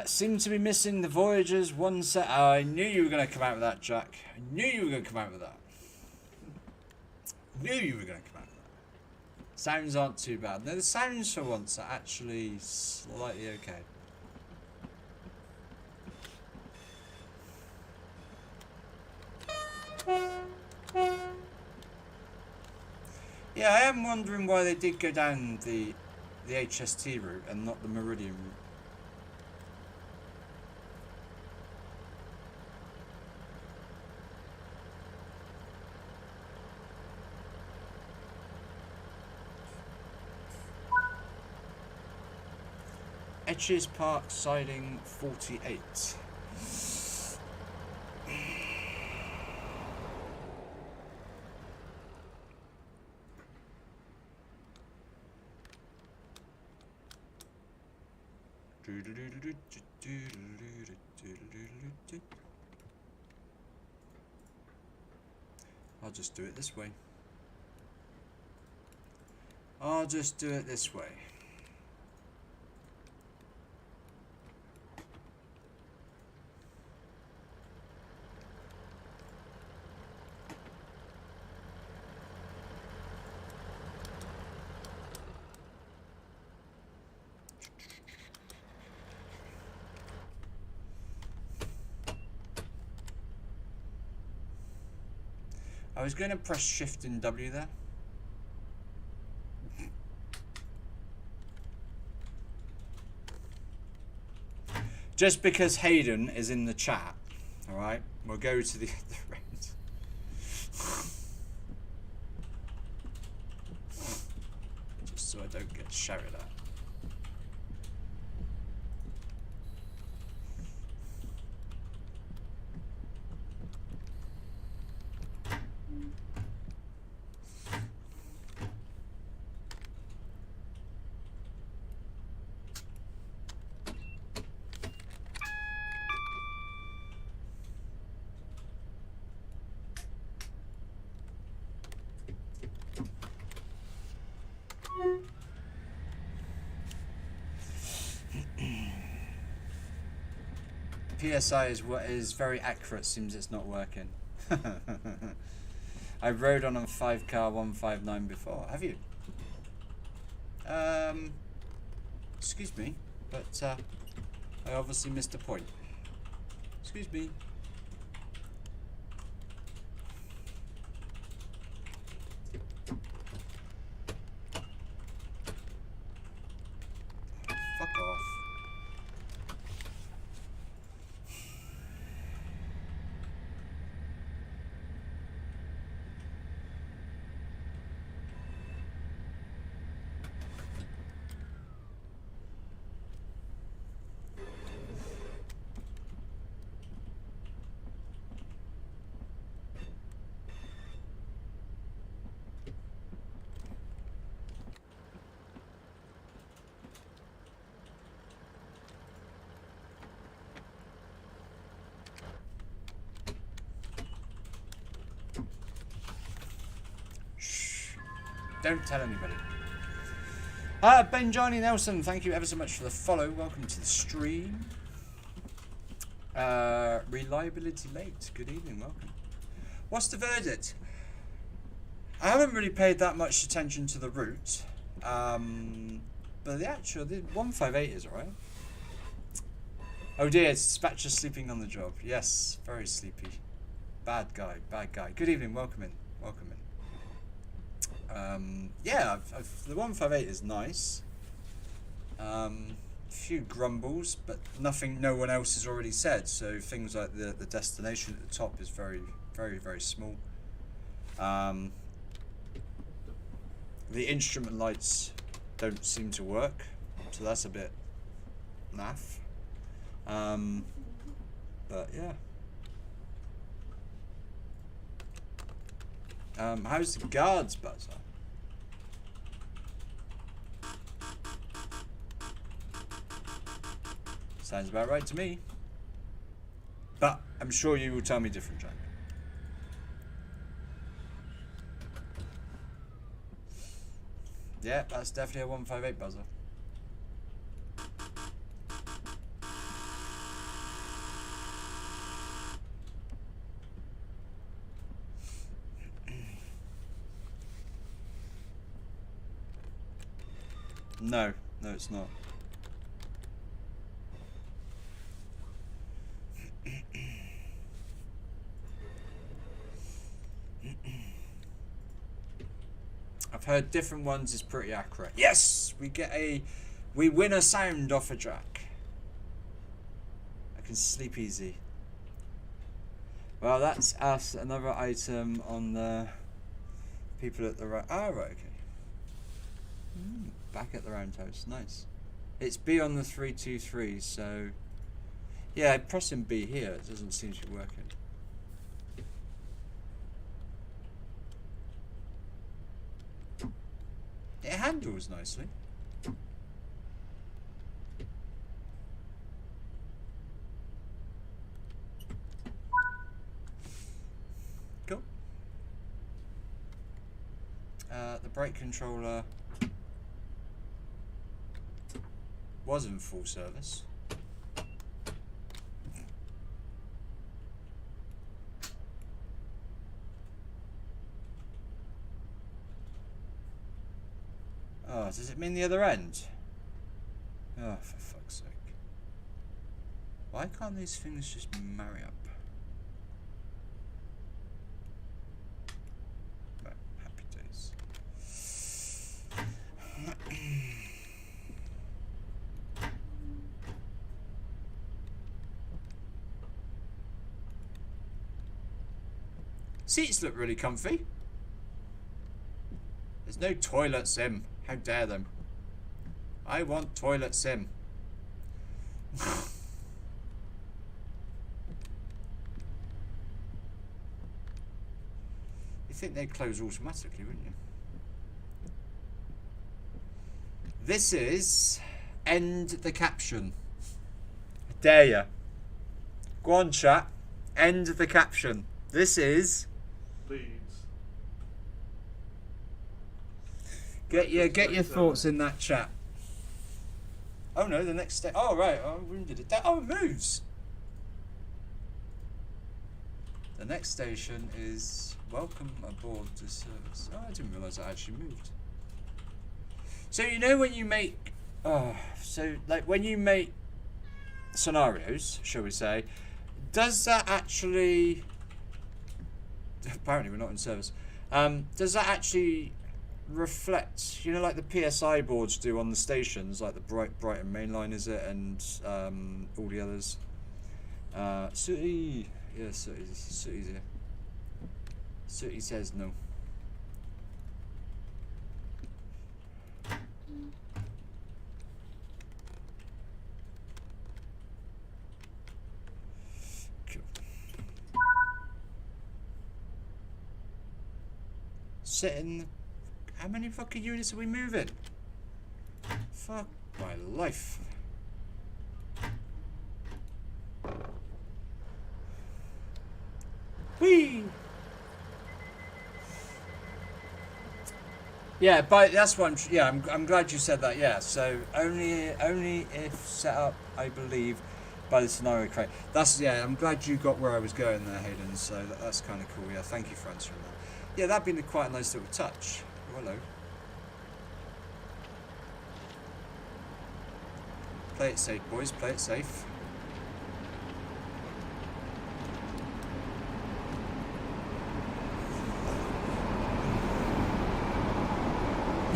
C: Seem to be missing the Voyager's one set. Oh, I knew you were going to come out with that, Jack. I knew you were going to come out with that. Knew you were going to come out with that. Sounds aren't too bad. No, the sounds for once are actually slightly okay. Yeah, I am wondering why they did go down the HST route and not the Meridian route. Etches Park siding 48. I'll just do it this way. I'll just do it this way. I was going to press Shift and W there. Just because Hayden is in the chat, alright? We'll go to the other end. Just so I don't get shouted at. PSI is very accurate. Seems it's not working. I rode on a 5-car 159 before. Have you? Excuse me, but I obviously missed a point. Excuse me. Fuck off. Don't tell anybody. Ben Johnny Nelson, thank you ever so much for the follow. Welcome to the stream. Reliability late. Good evening, welcome. What's the verdict? I haven't really paid that much attention to the route. But the 158 is alright. Oh dear, it's Dispatcher sleeping on the job. Yes, very sleepy. Bad guy, bad guy. Good evening, welcome in. Welcome in. Yeah, the 158 is nice. Few grumbles, but nothing no one else has already said. So things like the destination at the top is very, very, very small. The instrument lights don't seem to work, so that's a bit naff. But yeah. How's the guards buzzer? Sounds about right to me. But I'm sure you will tell me different, Jack. Yeah, that's definitely a 158 buzzer. No, it's not. I've heard different ones is pretty accurate. Yes, we win a sound off a Jack. I can sleep easy. Well, that's us. Another item on the people at the right. Ah, right, okay. Back at the roundhouse, nice. It's B on the 323, so yeah, pressing B here, it doesn't seem to be working. It handles nicely. Cool. The brake controller was in full service. Oh, does it mean the other end? Oh, for fuck's sake. Why can't these things just marry up? Right, happy days. Seats look really comfy. There's no toilet sim. How dare them? I want toilet sim. You think they'd close automatically, wouldn't you? This is end the caption. I dare ya. Go on, chat. End the caption. This is
D: Leeds.
C: Get your thoughts in that chat. Oh no, the next step. Oh right, oh, we did it. Oh, it moves. The next station is welcome aboard the service. Oh, I didn't realise I actually moved. So you know when you make, when you make scenarios, shall we say, does that actually? Apparently, we're not in service. Does that actually reflect? You know, like the PSI boards do on the stations, like the Brighton Mainline, is it, and all the others. City. Yeah, City's here. City says no. Cool. Sitting. How many fucking units are we moving? Fuck my life. Whee! Yeah, but that's what I'm glad you said that. Yeah, so only if set up, I believe, by the scenario crate. I'm glad you got where I was going there, Hayden. So that's kind of cool. Yeah, thank you for answering that. Yeah, that'd been quite a nice little touch. Oh, hello. Play it safe, boys. Play it safe.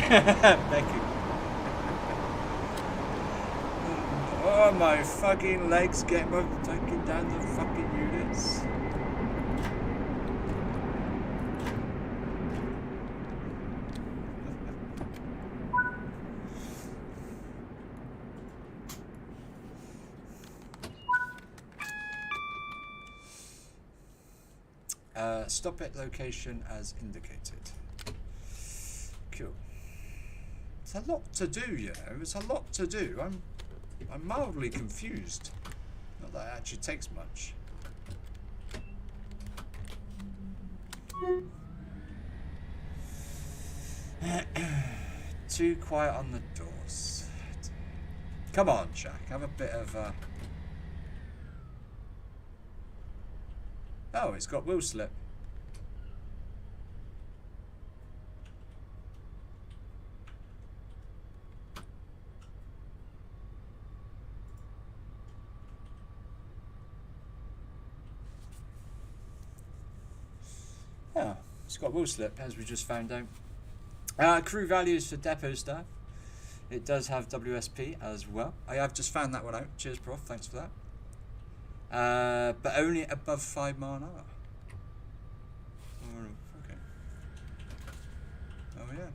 C: Thank you. Oh, my fucking legs get me taking down the fucking units. Stop at location as indicated. Cool. It's a lot to do, you know. It's a lot to do. I'm mildly confused. Not that it actually takes much. Too quiet on the doors. Come on, Jack. Have a bit of a... Oh, it's got wheel slip. Oh, it's got wheel slip, as we just found out. Crew values for depot staff. It does have WSP as well. I have just found that one out. Cheers, Prof. Thanks for that. But only above 5 mile an hour. Oh, okay. Oh, yeah.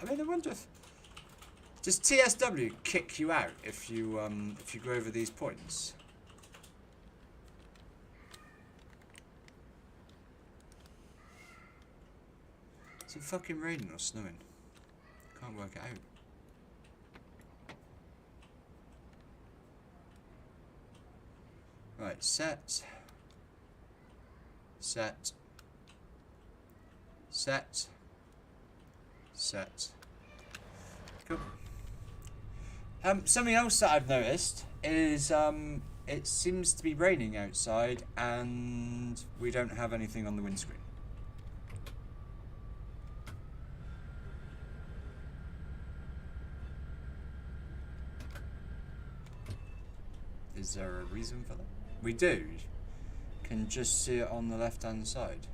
C: I mean, I wonder if... Does TSW kick you out if you go over these points? Is it fucking raining or snowing? Can't work it out. Right, set. Set. Set. Set. Cool. Something else that I've noticed is it seems to be raining outside and we don't have anything on the windscreen. Is there a reason for that? We do. Can just see it on the left hand side.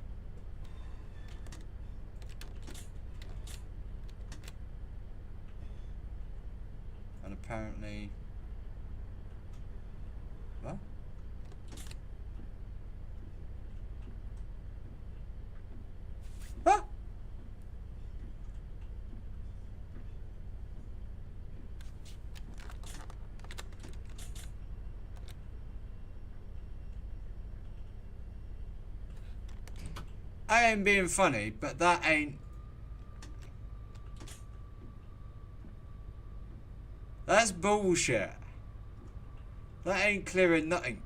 C: And apparently... What? Ah! I ain't being funny, but that ain't... That's bullshit. That ain't clearing nothing.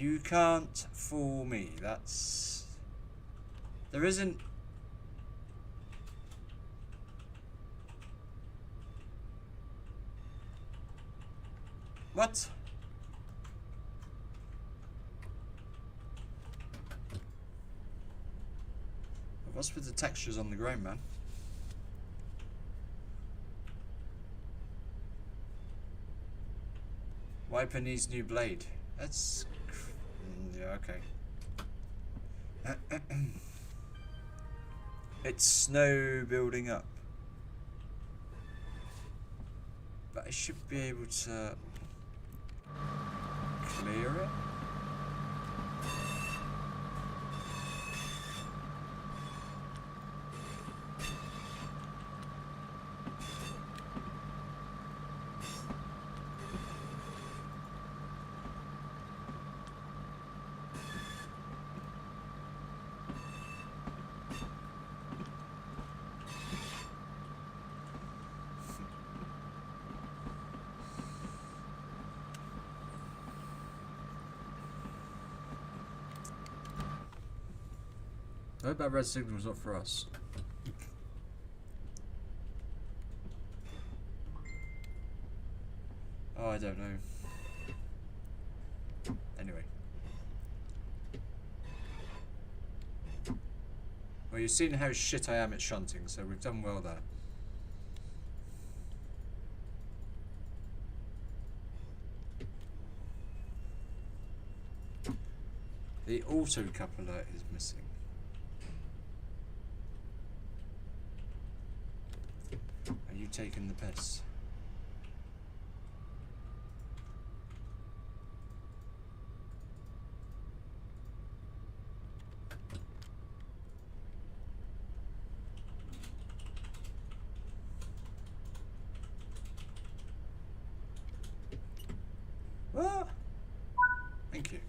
C: You can't fool me. That's... There isn't... What? What's with the textures on the ground, man? Wiper needs new blade. That's... yeah, okay. It's snow building up. But I should be able to... clear it? I hope that red signal's not for us. Oh, I don't know. Anyway. Well, you've seen how shit I am at shunting, so we've done well there. The auto coupler is missing. Are you taking the piss? Ah! Thank you.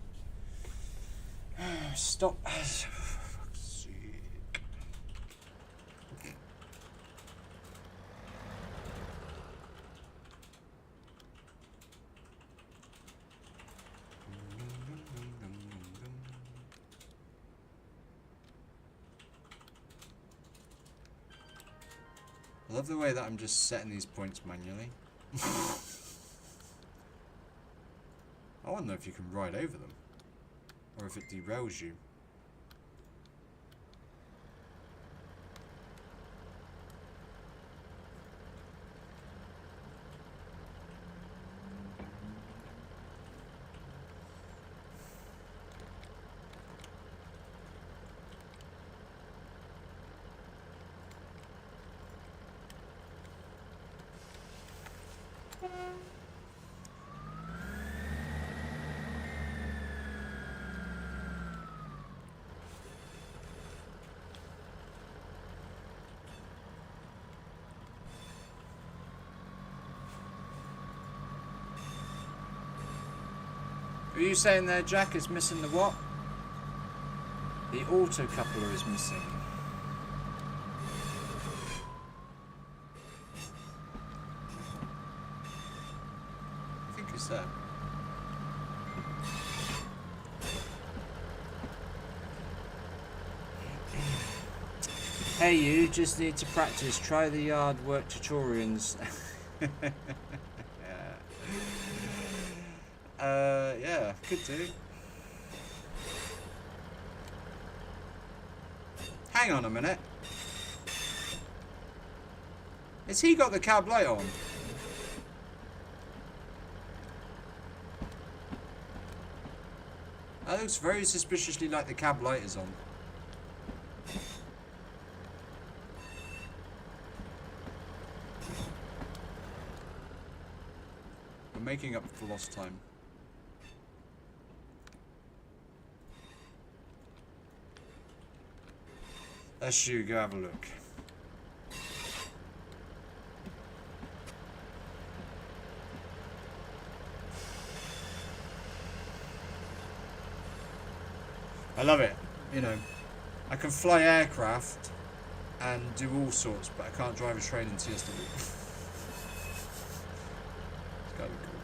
C: Stop. For fuck's sake. I love the way that I'm just setting these points manually. I wonder if you can ride over them, or if it derails you. Are you saying there, Jack, is missing the what? The auto coupler is missing. I think it's there. Hey, you just need to practice. Try the yard work tutorials. Yeah, could do. Hang on a minute. Has he got the cab light on? That looks very suspiciously like the cab light is on. We're making up for lost time. Let's you go have a look. I love it. You know, I can fly aircraft and do all sorts, but I can't drive a train in TSW. It's gotta be cool.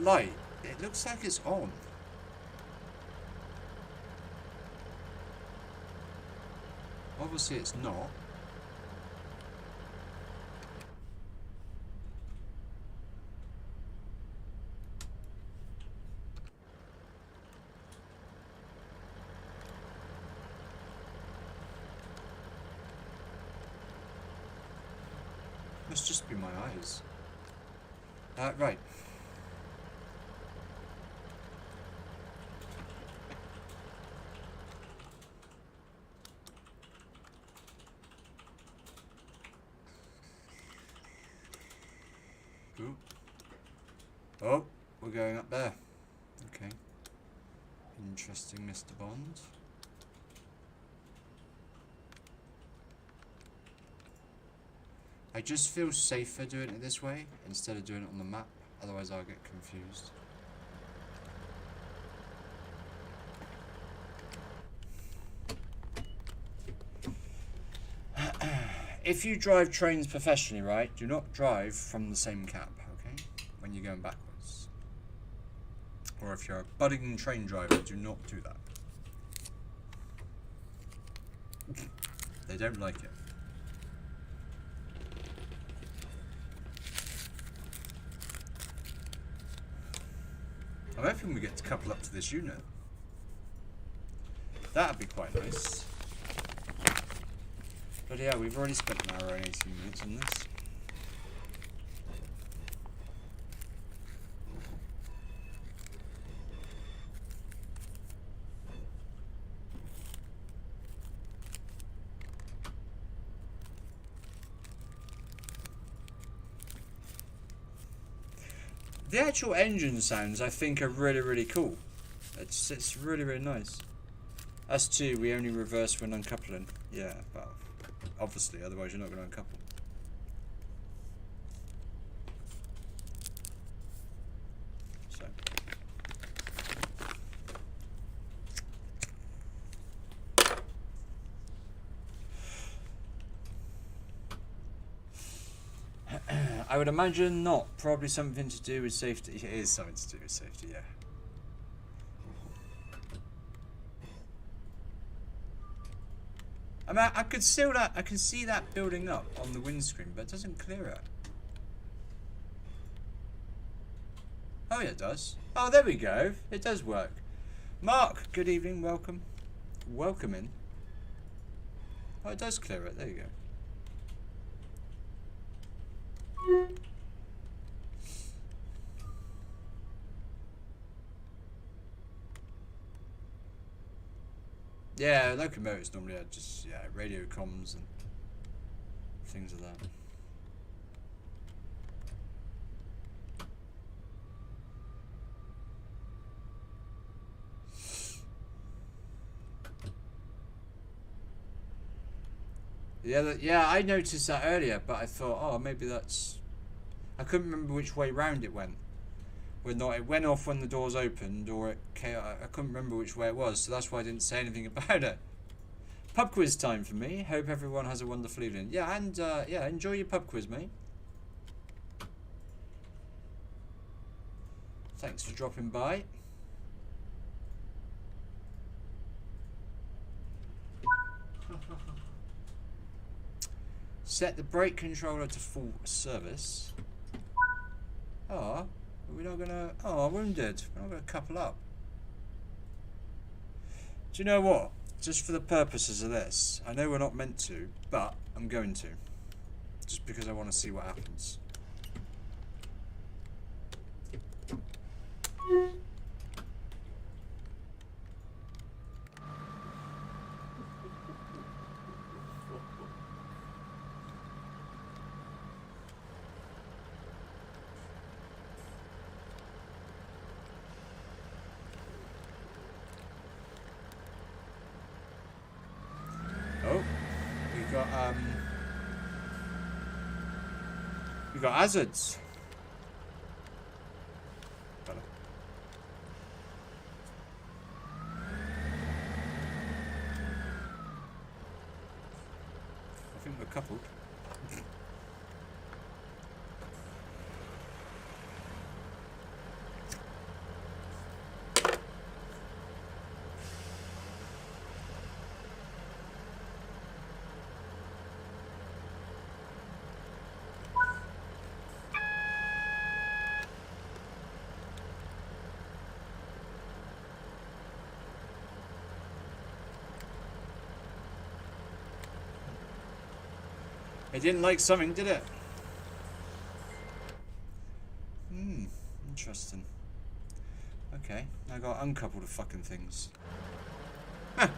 C: light, it looks like it's on. Obviously it's not. Must just be my eyes. Right. Ooh. Oh, we're going up there. Okay. Interesting, Mr. Bond. I just feel safer doing it this way instead of doing it on the map, otherwise I'll get confused. If you drive trains professionally, right, do not drive from the same cab, okay, when you're going backwards. Or if you're a budding train driver, do not do that. They don't like it. I'm hoping we get to couple up to this unit. That'd be quite nice. But yeah, we've already spent an hour and 18 minutes on this. The actual engine sounds, I think, are really, really cool. It's really, really nice. Us too, we only reverse when uncoupling. Yeah, well, obviously, otherwise you're not going to uncouple. So. I would imagine not. Probably something to do with safety. It is something to do with safety, yeah. I mean, I could see that. I can see that building up on the windscreen, but it doesn't clear it. Oh yeah, it does. Oh, there we go. It does work. Mark, good evening. Welcome. Welcome in. Oh, it does clear it. There you go. Yeah, locomotives normally are just radio comms and things like that. Yeah, I noticed that earlier, but I thought, oh, maybe that's... I couldn't remember which way round it went. Whether it went off when the doors opened, or it came, I couldn't remember which way it was, so that's why I didn't say anything about it. Pub quiz time for me. Hope everyone has a wonderful evening. Yeah, and yeah, enjoy your pub quiz, mate. Thanks for dropping by. Set the brake controller to full service. Oh, we're not gonna. Oh, wounded. We're not gonna couple up. Do you know what? Just for the purposes of this, I know we're not meant to, but I'm going to. Just because I want to see what happens. We got hazards. Better. I think we're coupled. It didn't like something, did it? Interesting. Okay, I got to uncouple the fucking things. Huh.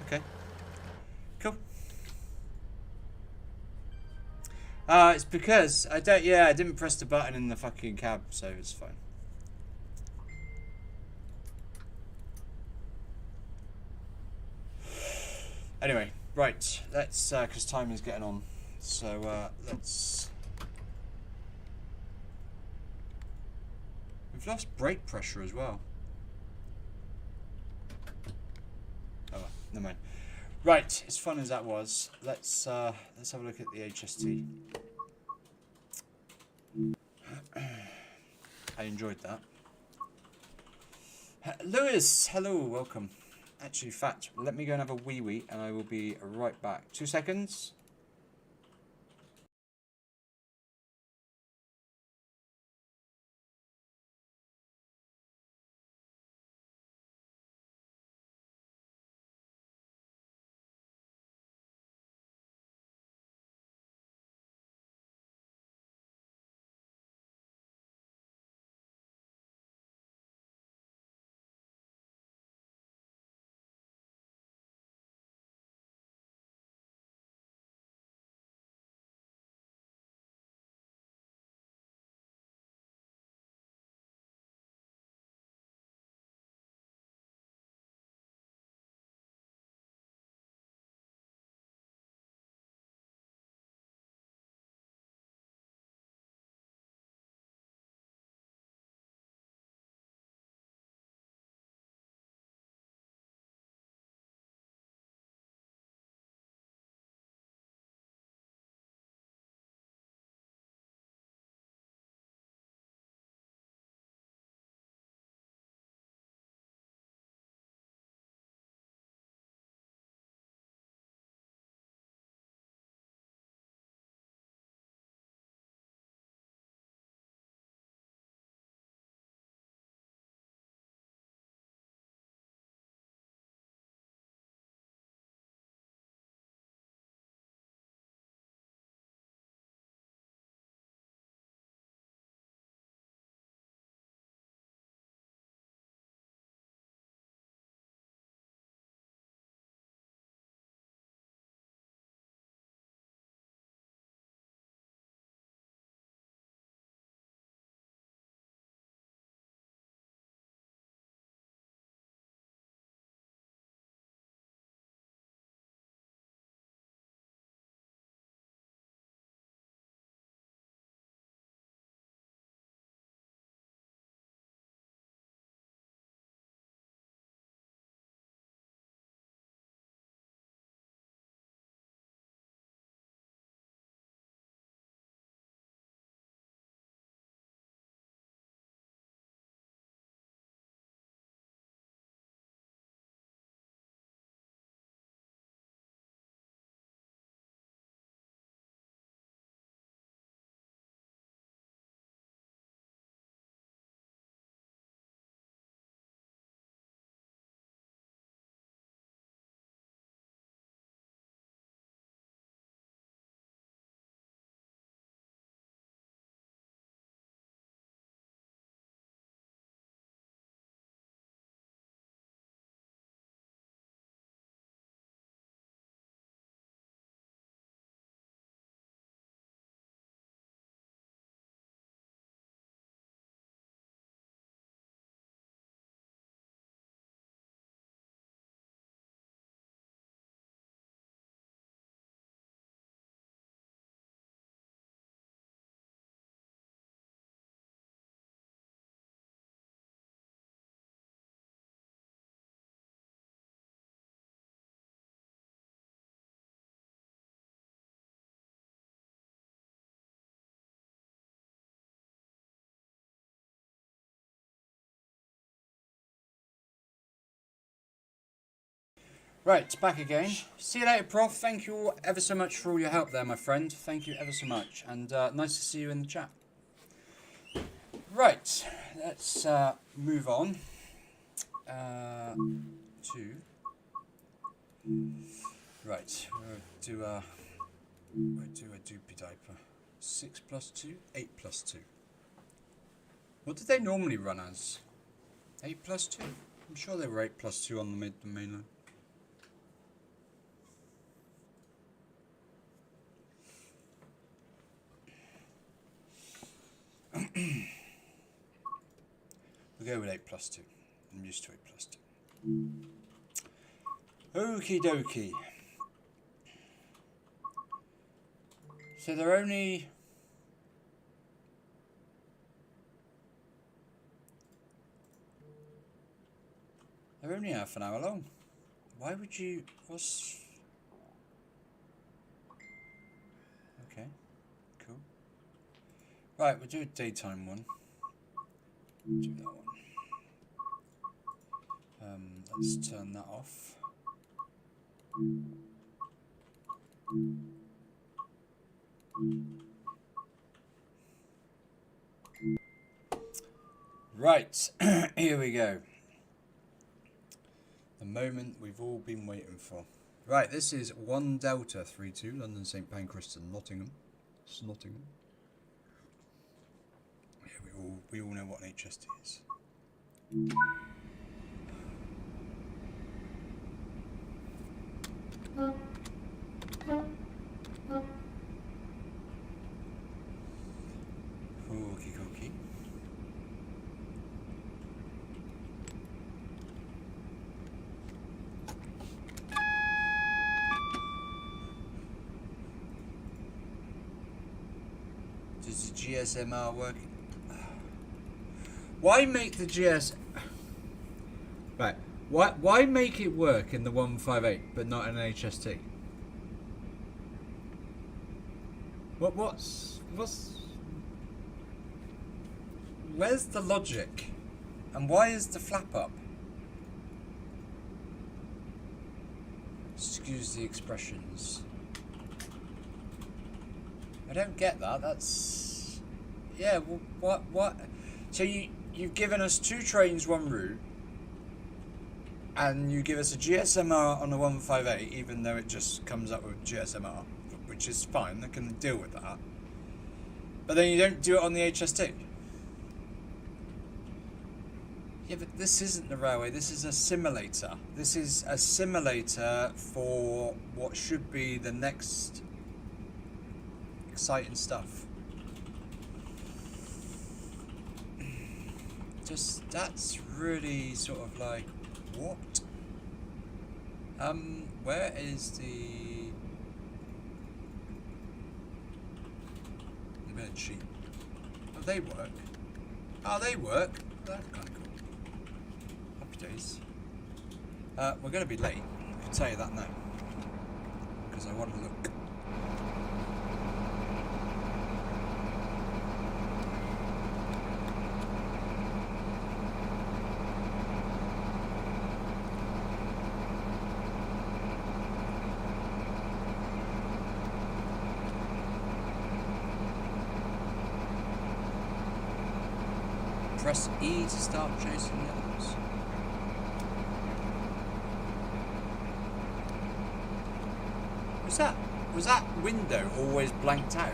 C: Okay. Cool. It's because I didn't press the button in the fucking cab, so it's fine. Anyway, right, let's, because time is getting on, so let's... We've lost brake pressure as well. Oh well, never mind. Right, as fun as that was, let's have a look at the HST. I enjoyed that. Lewis, hello, welcome. Actually, in fact, let me go and have a wee and I will be right back. 2 seconds. Right, back again. See you later, Prof. Thank you all ever so much for all your help there, my friend. Thank you ever so much. And nice to see you in the chat. Right, let's move on to... Right, we'll do a doopy diaper. 6 plus 2, 8 plus 2. What did they normally run as? 8 plus 2? I'm sure they were 8 plus 2 on the mainline. We'll go with 8 plus 2. I'm used to 8 plus 2. Okie dokie. So they're only... They're only half an hour long. Why would you... What's... Okay, cool. Right, we'll do a daytime one. Do that one. Let's turn that off. Right, here we go. The moment we've all been waiting for. Right, this is 1 Delta 32, London St Pancras to Nottingham. It's Nottingham. Yeah, we all know what an HST is. Okie dokie. Does the GSMR work? Why make the GS... Right. Why make it work in the 158 but not in an HST? What's... Where's the logic? And why is the flap up? Excuse the expressions. I don't get that. That's... Yeah, well, what? So you've given us 2 trains, 1 route, and you give us a GSMR on the 158, even though it just comes up with GSMR, which is fine, they can deal with that. But then you don't do it on the HST. Yeah, but this isn't the railway, this is a simulator. This is a simulator for what should be the next exciting stuff. Just, that's really sort of like, what? Where is the... I'm gonna cheat. Oh, they work. Oh, they work. That's kind of cool. Happy days. We're gonna be late. I can tell you that now. Because I want to look. Press E to start chasing the others. Was that window always blanked out?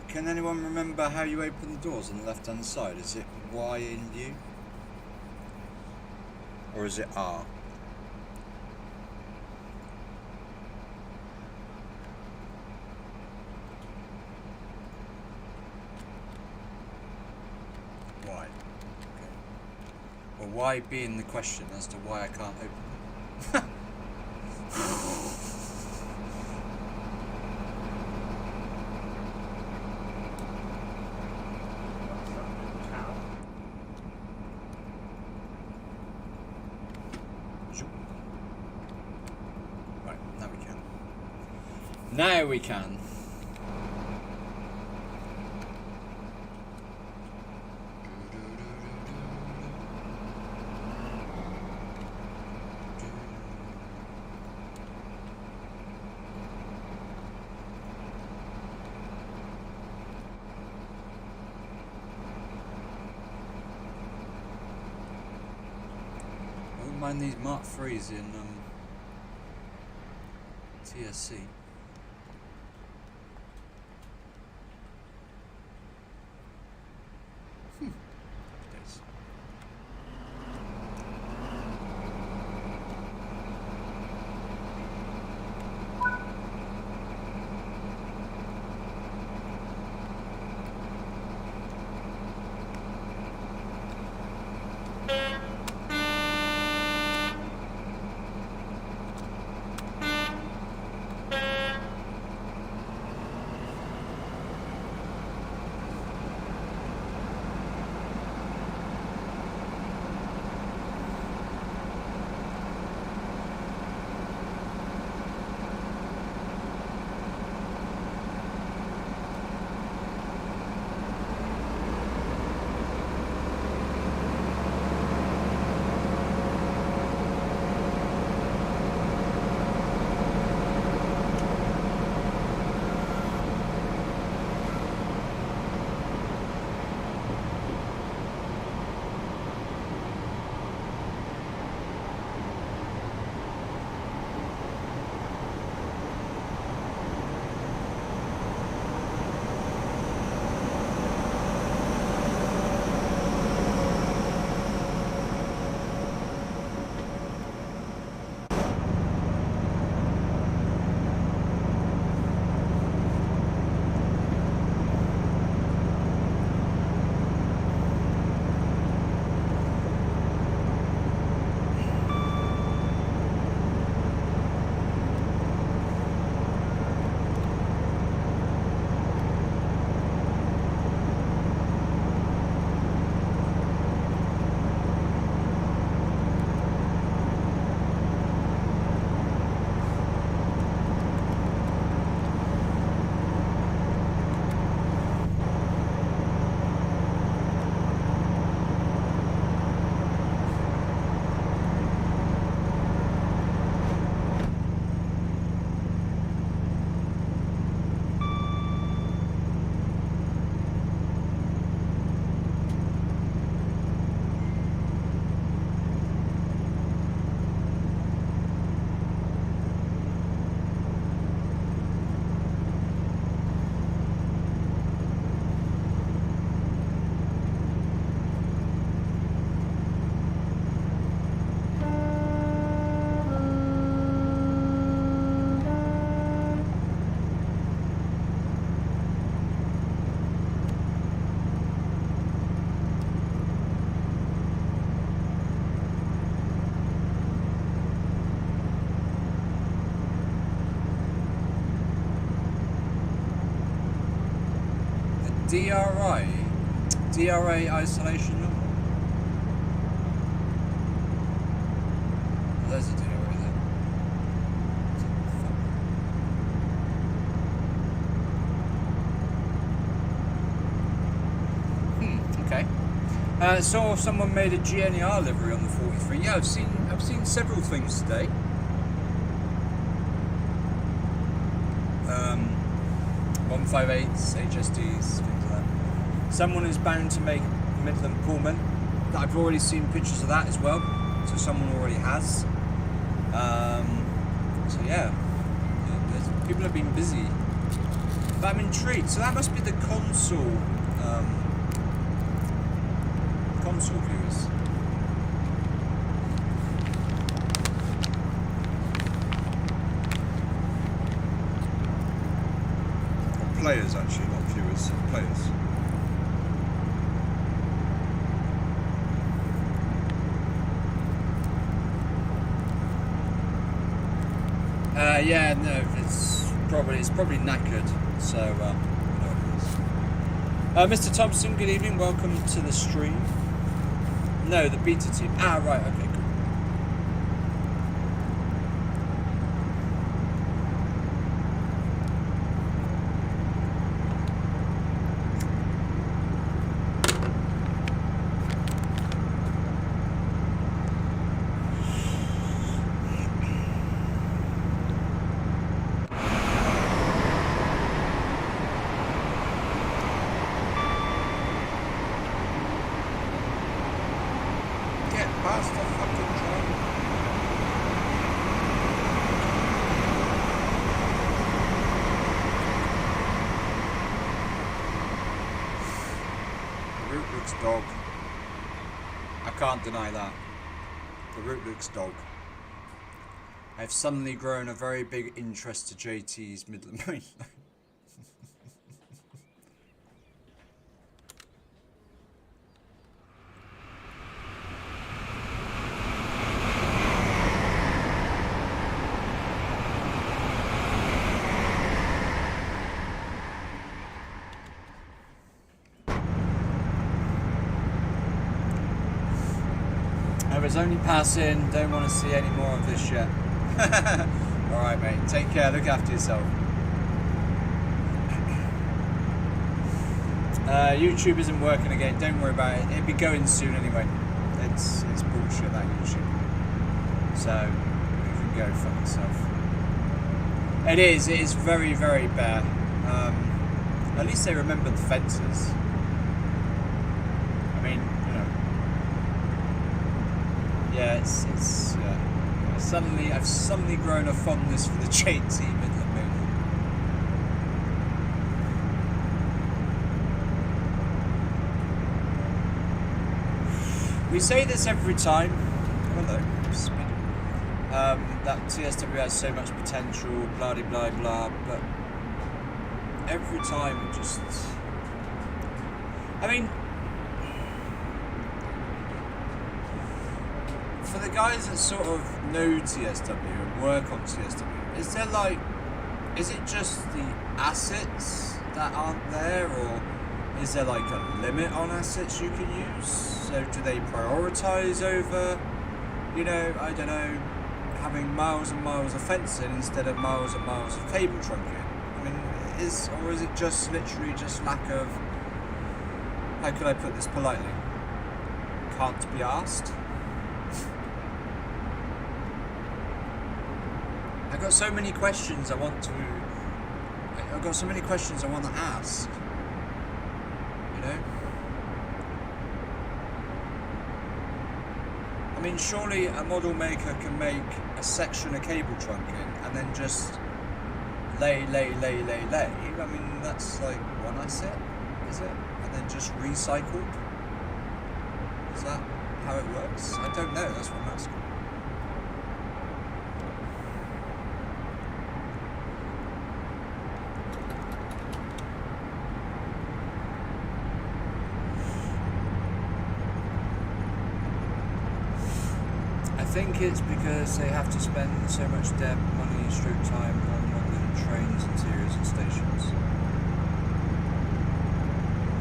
C: Can anyone remember how you open the doors on the left hand side? Is it Y in U? Or is it R? Y. Okay. Or why being the question as to why I can't open them. Right, now we can. Now we can. I wouldn't mind these Mark IIIs in TSC. Yes. DRA isolation number. There's a DRA there. Okay. Saw someone made a GNR livery on the 43. Yeah, I've seen several things today. 158s, HSDs, things like that. Someone is bound to make Midland Pullman. I've already seen pictures of that as well, so someone already has. So yeah, people have been busy. But I'm intrigued. So that must be the console viewers.
E: Or players, actually, not viewers. Players.
C: Yeah, no, it's probably knackered. So, you know what it is. Mr. Thompson, good evening. Welcome to the stream. No, the beta team. Ah, right. Okay, cool.
E: Get past the fucking train. The route looks dog.
C: I can't deny that.
E: The route looks dog.
C: I've suddenly grown a very big interest to JT's Midland Mainline. I was only passing, don't want to see any more of this yet. Alright mate, take care, look after yourself. YouTube isn't working again, don't worry about it. It'll be going soon anyway. It's bullshit, that YouTube. So, you can go fuck yourself. It is very, very bare. At least they remembered the fences. I mean, you know. Yeah, it's yeah. I've suddenly grown a fondness for the JT Midland Mainline. We say this every time. Hello, speed. That TSW has so much potential, blah blah blah, but every time it just. I mean. For the guys that sort of know TSW and work on TSW, is it just the assets that aren't there, or is there like a limit on assets you can use? So do they prioritise over, you know, I don't know, having miles and miles of fencing instead of miles and miles of cable trunking? I mean, is it just literally just lack of, how could I put this politely? Can't be asked? I've got so many questions I want to ask. You know? I mean, surely a model maker can make a section of cable trunking and then just lay. I mean, that's like one asset, is it? And then just recycled? Is that how it works? I don't know, that's what I'm asking. I think it's because they have to spend so much debt, money, stroke time on London trains, interiors and stations.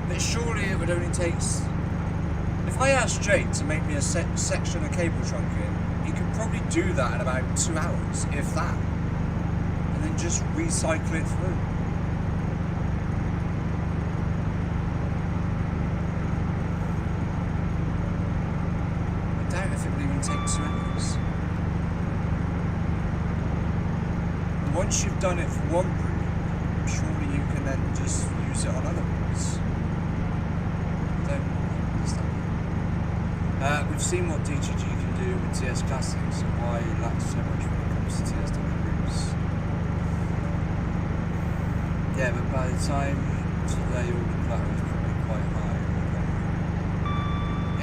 C: But surely it would only take... If I asked Jake to make me a section of cable trunking, he could probably do that in about 2 hours, if that. And then just recycle it through. I doubt if it would even take 2 hours. And once you've done it for one route, surely you can then just use it on other routes. We've seen what DTG can do with TS Classics and why it lacks so much when it comes to TSW routes. Yeah, but by the time today all the plateau is probably quite high.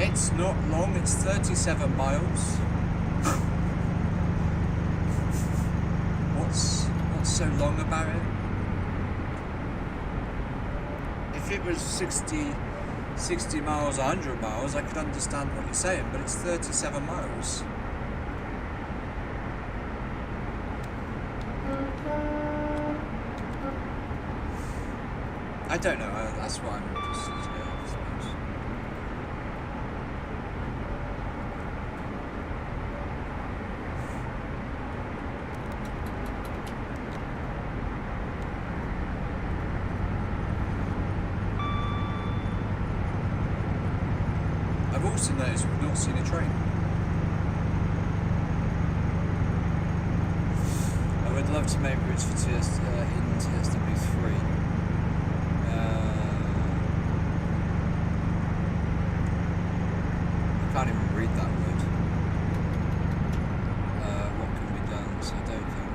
C: It's not long, it's 37 miles. What's so long about it? If it was 60 miles, 100 miles, I could understand what you're saying, but it's 37 miles. I don't know. That's what I'm interested in. Yeah, I suppose. I've also noticed we've not seen a train. I would love to make routes for in TSW3. I can't even read that word. What can be done? So I don't think.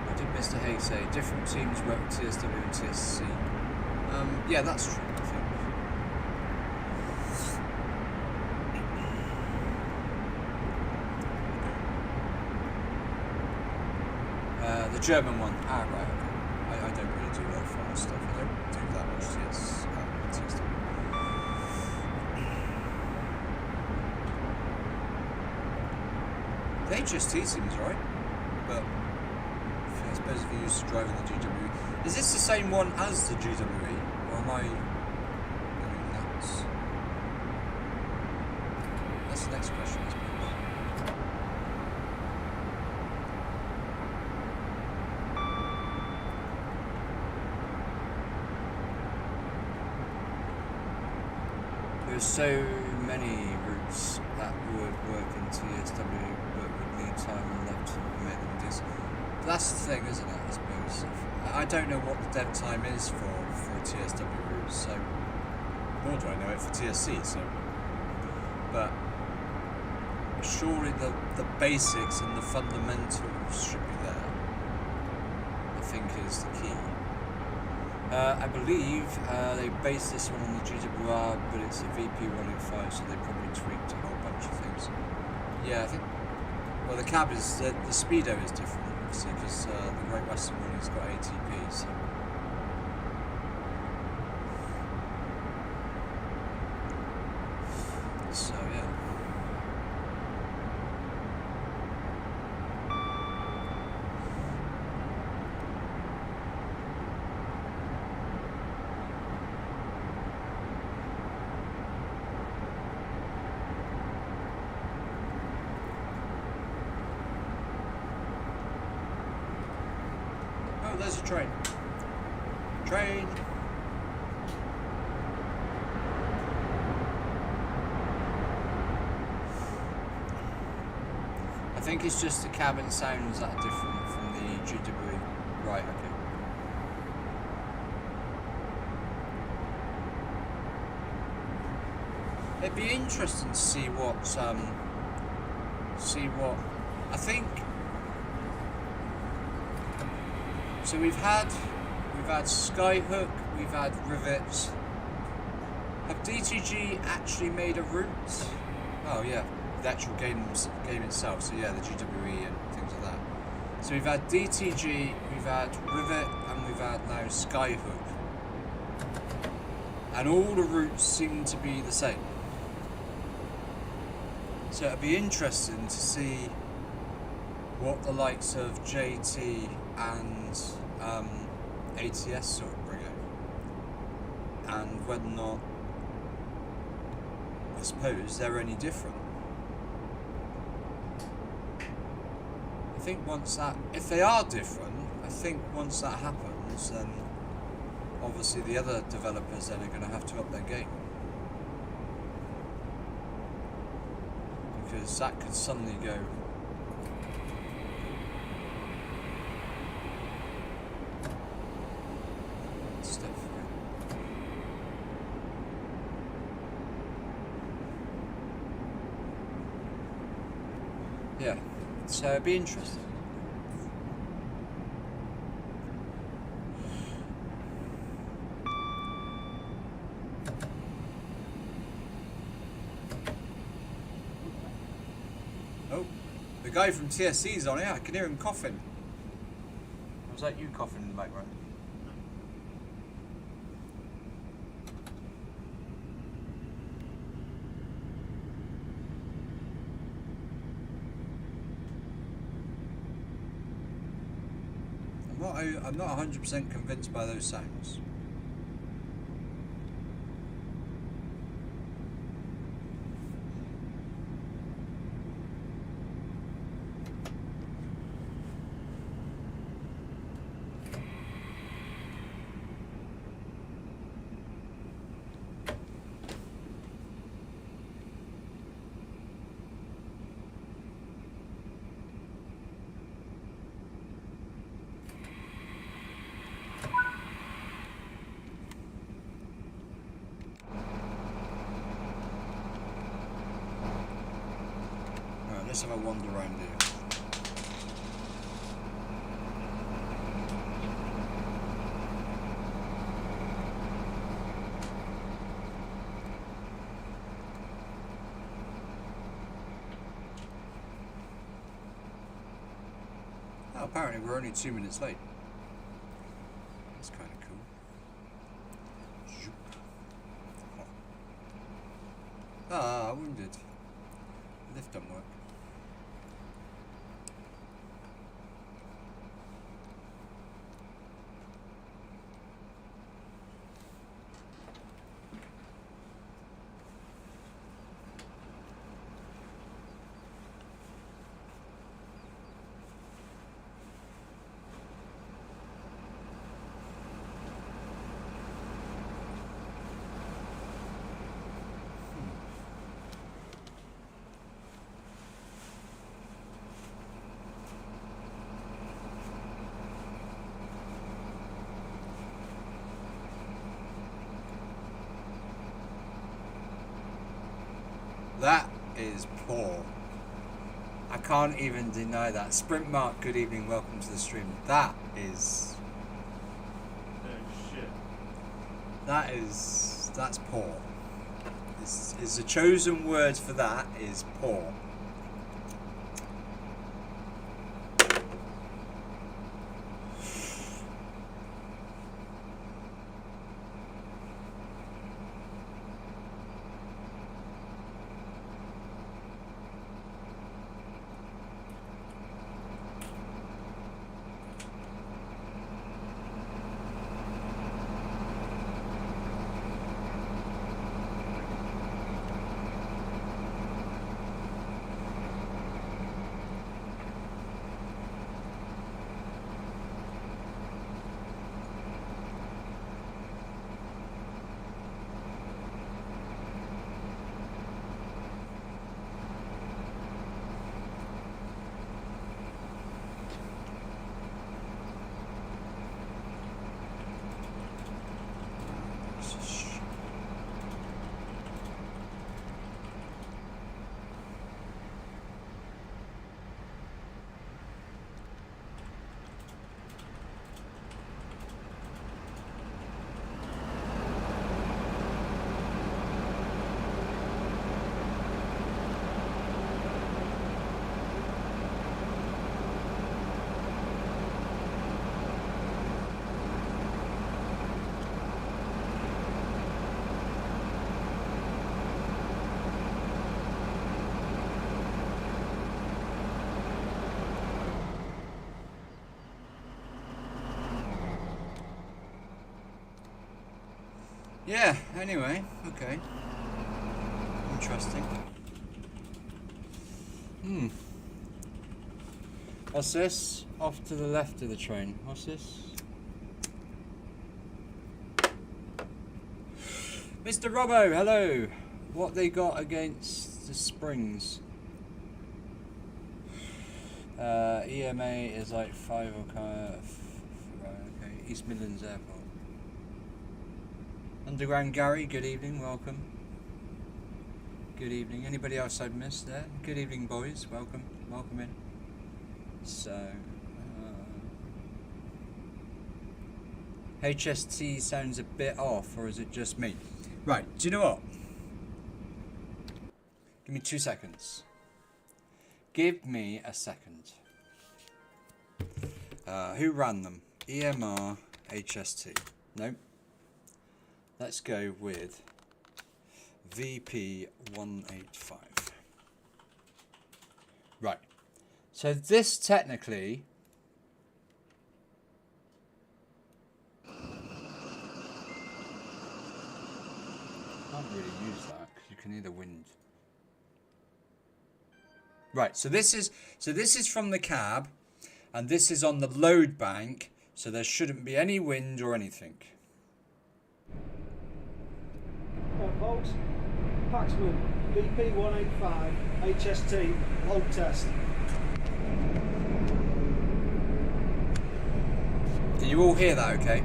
C: What did Mr. Hay say? Different teams work with TSW and TSC. Yeah, that's true, I think. The German one. Ah, right, okay. I don't really do low-file stuff. I don't do that much TSW. The HST seems right, but I suppose if you used to drive in the GWE. Is this the same one as the GWE, or am I going nuts? That's the next question, I suppose. There's so many routes that would work in TSW but would need time and left to make them do so. That's the thing, isn't it, I suppose. I don't know what the dev time is for a TSW route, so nor do I know it for TSC, so but surely the basics and the fundamentals should be there, I think is the key. I believe they based this one on the GWR, but it's a VP105, so they probably tweaked a whole bunch of things. Yeah, I think. Well, the cab is the speedo is different, obviously, because the Great Western one has got ATP. So yeah. Oh, there's a train. Train. I think it's just the cabin sounds that are different from the GWE. Right, okay. It'd be interesting to see what I think. So we've had Skyhook, we've had rivets. Have DTG actually made a route? Oh yeah, the actual game itself. So yeah, the GWE and things like that. So we've had DTG, we've had rivet, and we've had now Skyhook. And all the routes seem to be the same. So it'd be interesting to see what the likes of JT and ATS sort of bring out, and whether or not, I suppose, they're any different. I think if they are different, I think once that happens, then obviously the other developers then are going to have to up their game. Because that could suddenly go step through. Yeah, so it'd be interesting. Oh, the guy from TSC's on here. I can hear him coughing. Or was that you coughing in the background? I'm not 100% convinced by those sounds. Let's have a wander around here. Oh, apparently we're only 2 minutes late. That's kind of cool. Zoop. Ah, wounded. Lift don't work. That is poor. I can't even deny that. Sprint Mark, good evening, welcome to the stream. That is...
D: Oh shit.
C: That's poor. Is the chosen word for that is poor. Yeah, anyway, okay. Interesting. What's this? Off to the left of the train. What's this? Mr. Robbo, hello. What they got against the Springs? EMA is like 5 okay, East Midlands Airport. Underground Gary, good evening, welcome. Good evening. Anybody else I've missed there? Good evening, boys. Welcome. Welcome in. So, HST sounds a bit off, or is it just me? Right, do you know what? Give me 2 seconds. Give me a second. Who ran them? EMR, HST. Nope. Let's go with VP185. Right. So this technically can hear the wind. Right, so this is from the cab, and this is on the load bank, so there shouldn't be any wind or anything.
F: Folks, Paxman, BP 185, HST, load test.
C: Can you all hear that okay?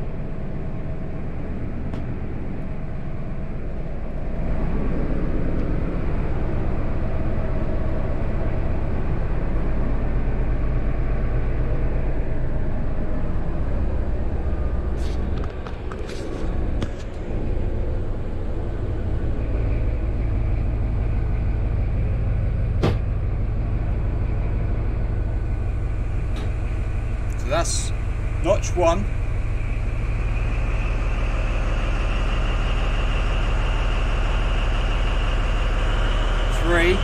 C: So that's notch 1. Three.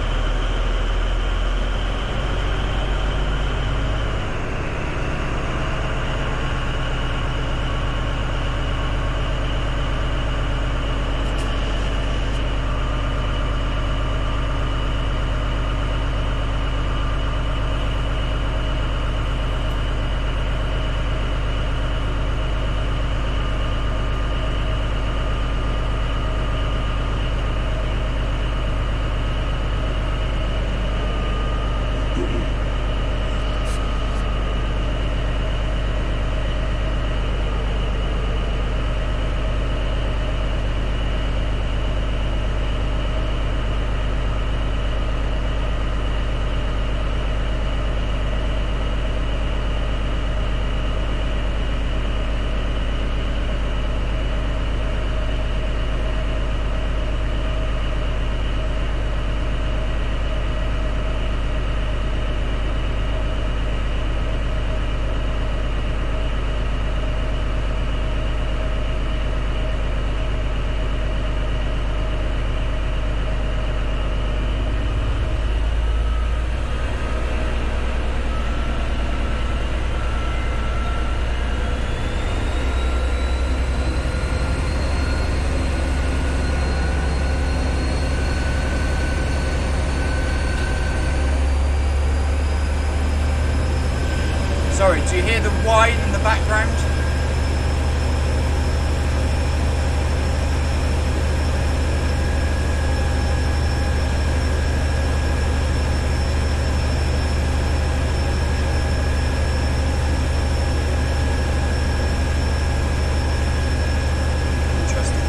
C: Sorry, do you hear the whine in the background? Interesting.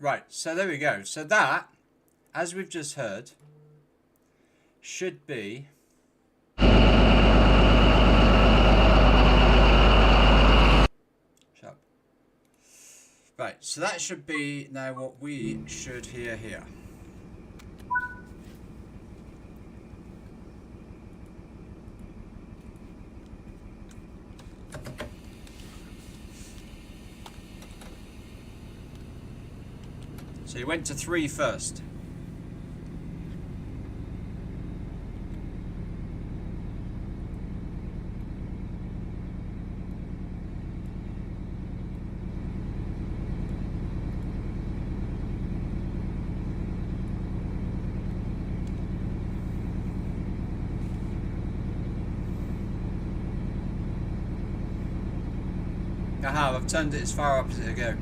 C: Right, so there we go. So that, as we've just heard, should be... Shut up. Right, so that should be now what we should hear here. So you went to 3 first. Aha, I've turned it as far up as it'll go.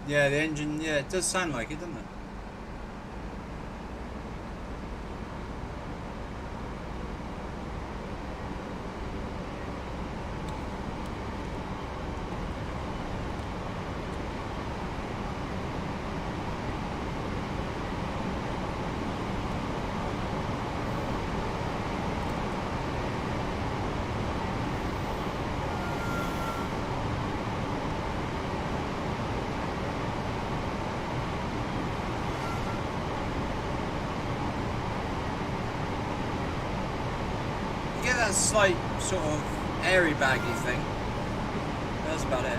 C: Yeah, the engine, yeah, it does sound like it, doesn't it? Get that slight sort of airy baggy thing. That's about it.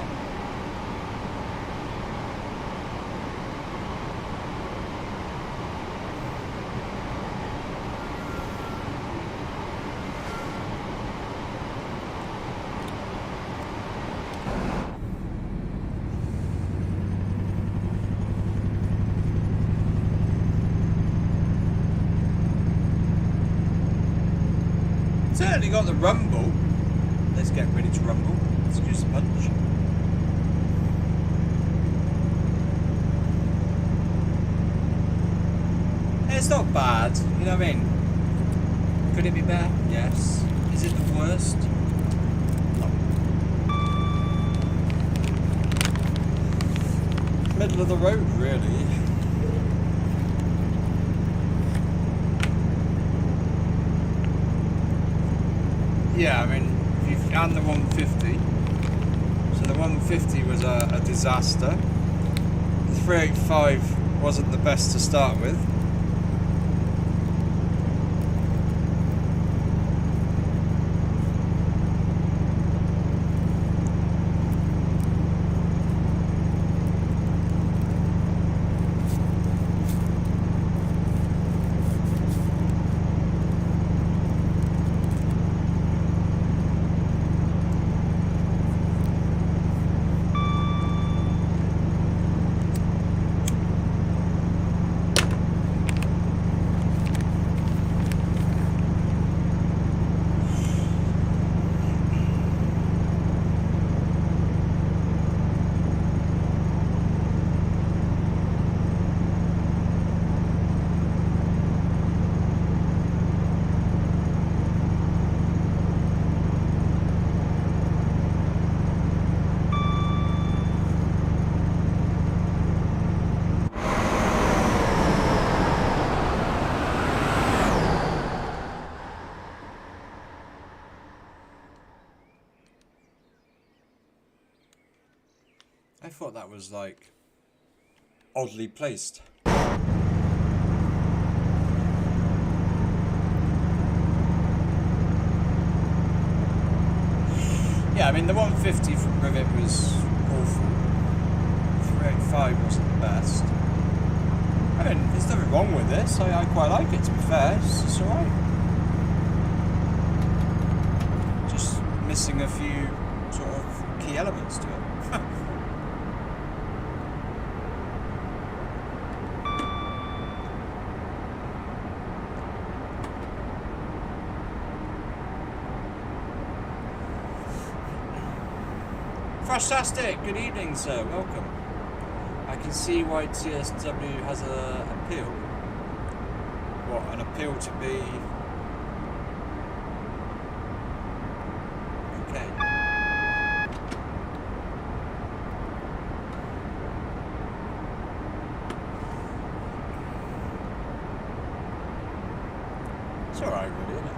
C: Certainly got the rumble. Let's get ready to rumble. Excuse the punch. It's not bad, you know what I mean? Could it be better? Yes. Is it the worst? No. Middle of the road, really. Yeah, I mean, and the 150. So the 150 was a disaster. The 385 wasn't the best to start with. I thought that was like oddly placed. Yeah, I mean the 150 from Rivet was awful. 385 wasn't the best. I mean, there's nothing wrong with this. I quite like it, to be fair. It's alright. Just missing a few sort of key elements to it. Fantastic! Good evening, sir. Welcome. I can see why TSW has a appeal. What, an appeal to be... Okay. It's alright, really, isn't it?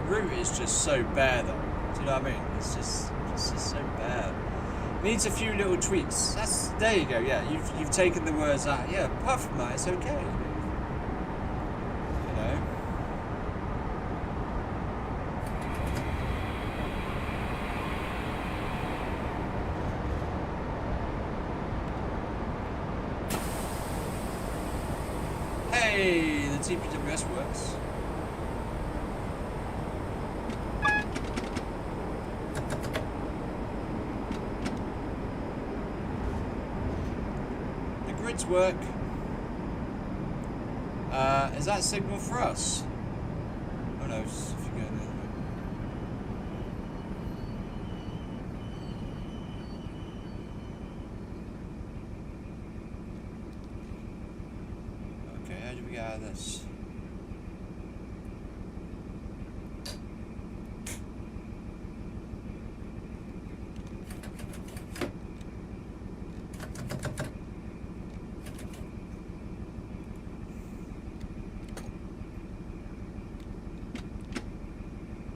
C: Route is just so bare though. Do you know what I mean? It's just so bare. Needs a few little tweaks. There you go. Yeah, you've taken the words out. Yeah, apart from that, it's okay. You know. Hey, the TPWS works. lights work. Is that a signal for us? Oh no, it's if you go the other way. Okay, how do we get out of this?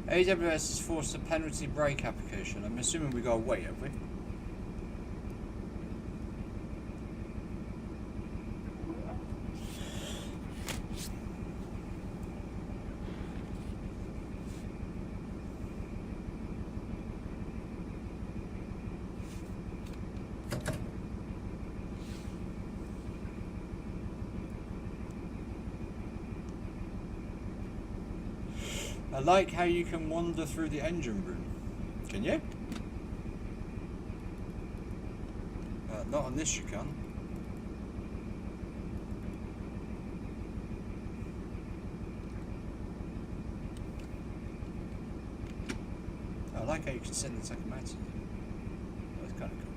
C: AWS has forced a penalty brake application. I'm assuming we gotta wait, have we? I like how you can wander through the engine room. Can you? Not on this you can. I like how you can sit in the second motor. That's kind of cool.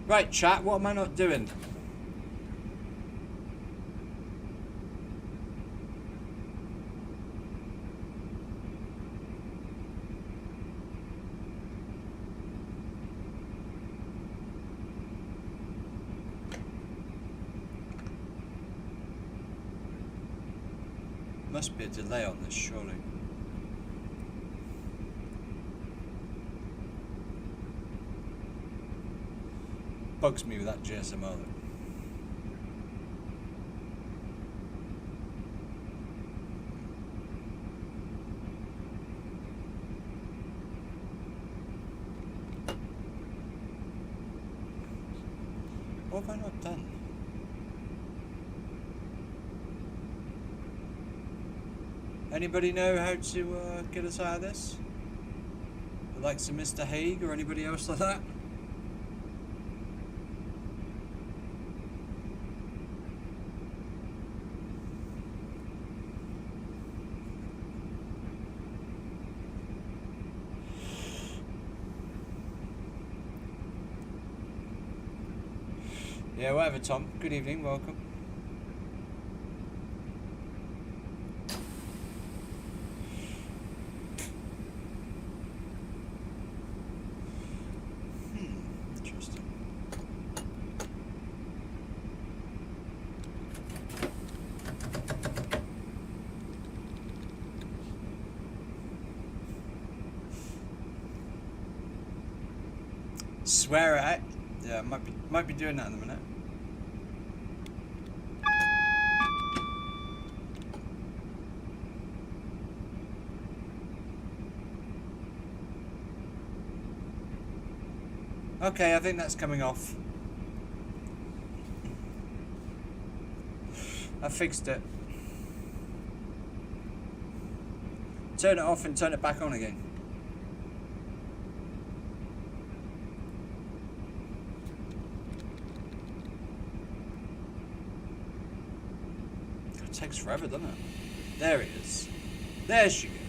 C: Right, chat, what am I not doing? Must be a delay on this, surely. Bugs me with that GSMR though. What have I not done? Anybody know how to get us out of this? The likes of Mr. Haig or anybody else like that? Yeah, whatever, Tom. Good evening, welcome. Interesting. Swear at it. Yeah, might be doing that in a minute. Okay, I think that's coming off. I fixed it. Turn it off and turn it back on again. It takes forever, doesn't it? There it is. There she goes.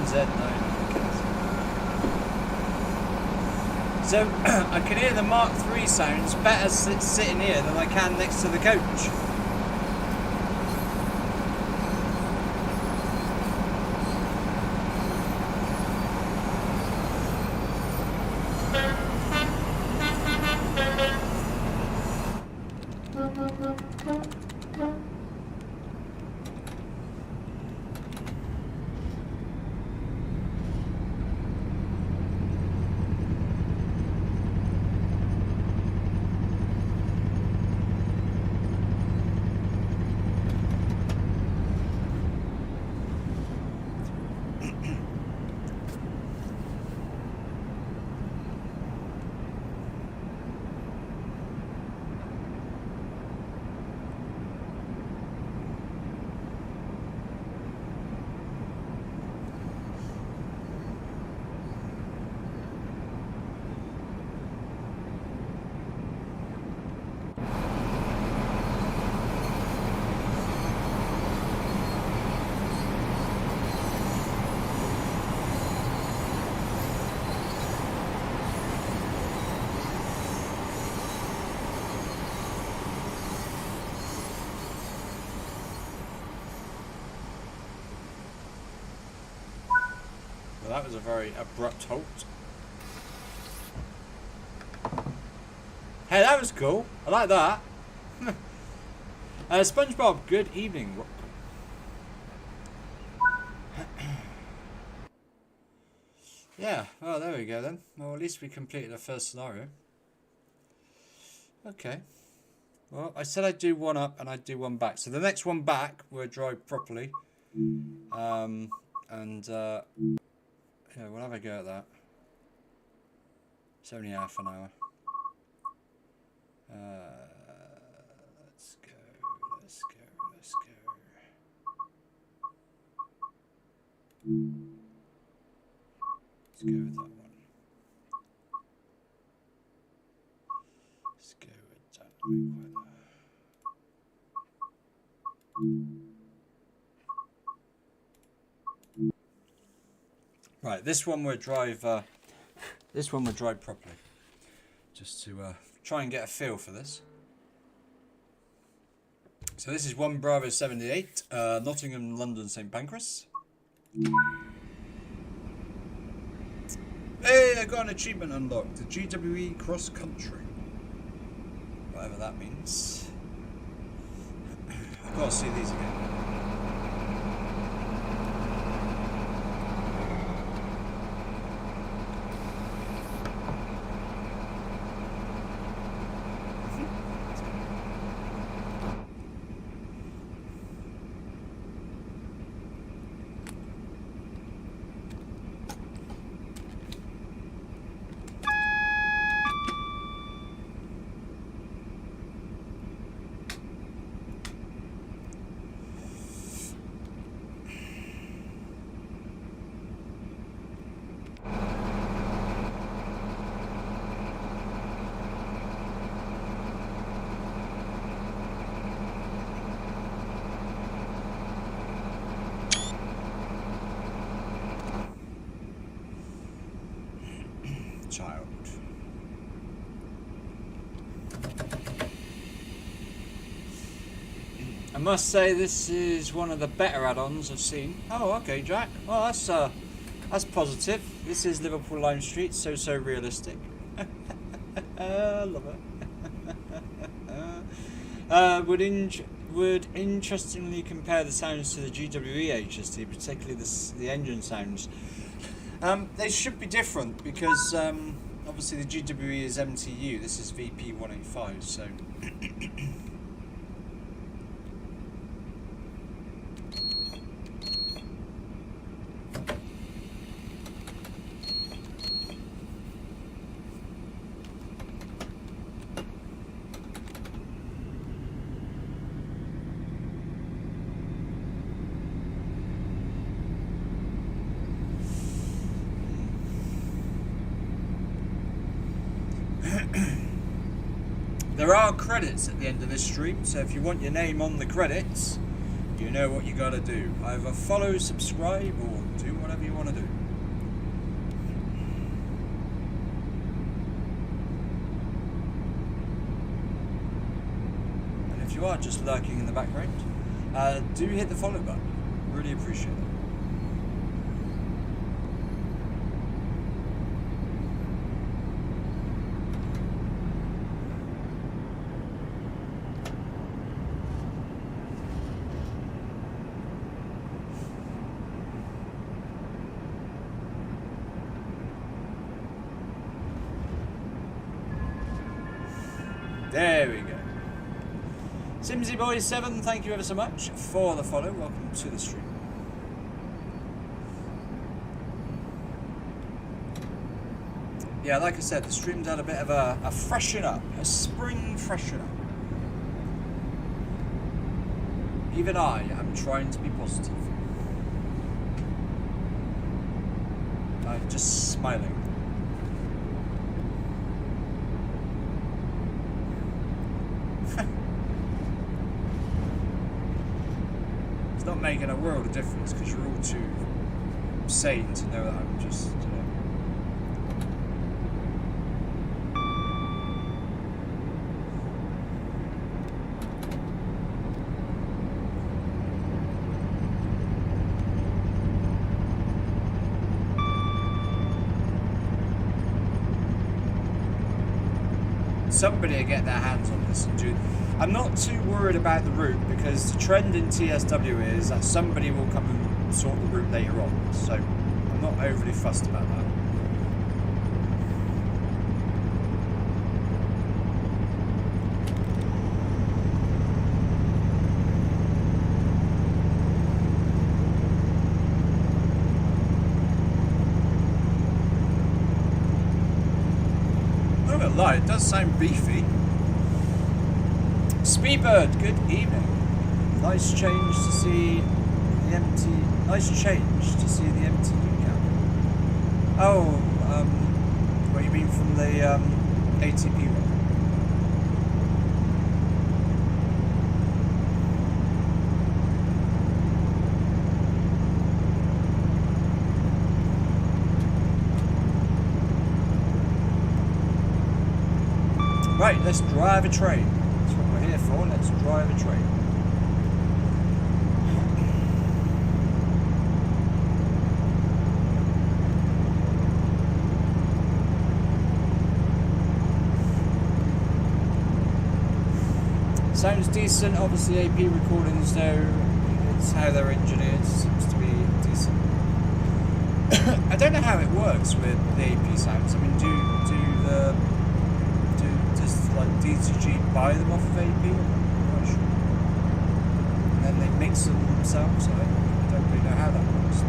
C: Z9. So I can hear the Mark III sounds better sitting here than I can next to the coach. Well, that was a very abrupt halt. Hey, that was cool. I like that. SpongeBob, good evening. Yeah, well, there we go then. Well, at least we completed the first scenario. Okay. Well, I said I'd do one up and I'd do one back. So the next one back, we'll drive properly. Yeah, we'll have a go at that. It's only half an hour. Let's go. Let's go with that one. Let's go with dynamic weather. Right, this one we'll drive properly, just to try and get a feel for this. So this is 1 Bravo 78, Nottingham, London, St Pancras. Hey, I got an achievement unlocked, the GWE Cross Country. Whatever that means. I've got to see these again. Child. I must say this is one of the better add-ons I've seen. Oh, okay, Jack. Well, that's positive. This is Liverpool Lime Street, so realistic. Love it. Would interestingly compare the sounds to the GWE HST, particularly the engine sounds. They should be different because obviously the GWE is MTU, this is VP185, so there are credits at the end of this stream, so if you want your name on the credits, you know what you gotta do. Either follow, subscribe, or do whatever you want to do. you are just lurking in the background, do hit the follow button. Really appreciate it. There we go. Simsy Boy 7, thank you ever so much for the follow. Welcome to the stream. Yeah, like I said, the stream's had a bit of a freshen up, a spring freshen up. Even I am trying to be positive. I'm just smiling. It's not making a world of difference because you're all too sane to know that I'm just, you know. Somebody will get their hands on this and do. I'm not too worried about the route because the trend in TSW is that somebody will come and sort the route later on. So I'm not overly fussed about that. Lie, it does sound beefy. Speedbird, good evening. Nice change to see the empty. Nice change to see the MTU camp. Oh, what you mean from the ATP one? Right, let's drive a train. That's what we're here for. Let's drive a train. Sounds decent. Obviously, AP recordings, though, it's how they're engineered. Seems to be decent. I don't know how it works with the AP sounds. I mean, does like DTG buy them off of AP? I'm not sure. And then they mix them themselves. I don't really know how that works.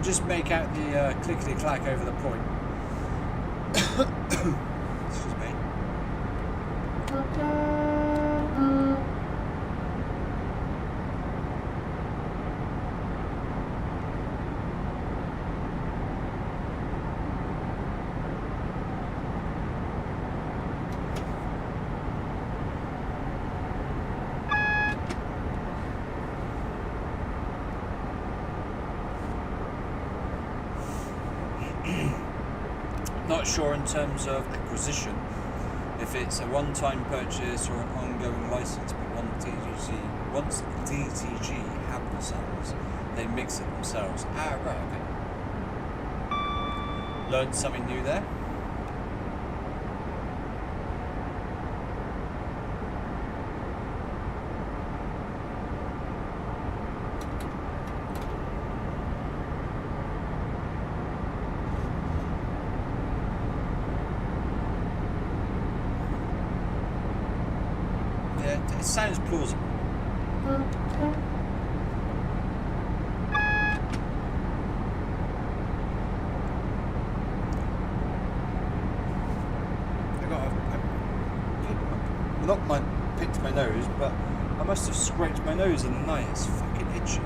C: Just make out the clickety-clack over the point. Excuse me. Not sure in terms of acquisition, if it's a one-time purchase or an ongoing license, but once DTG have the sounds, they mix it themselves. Ah, right, okay. Learned something new there. It sounds plausible. picked my nose, but I must have scraped my nose in the night. It's fucking itchy.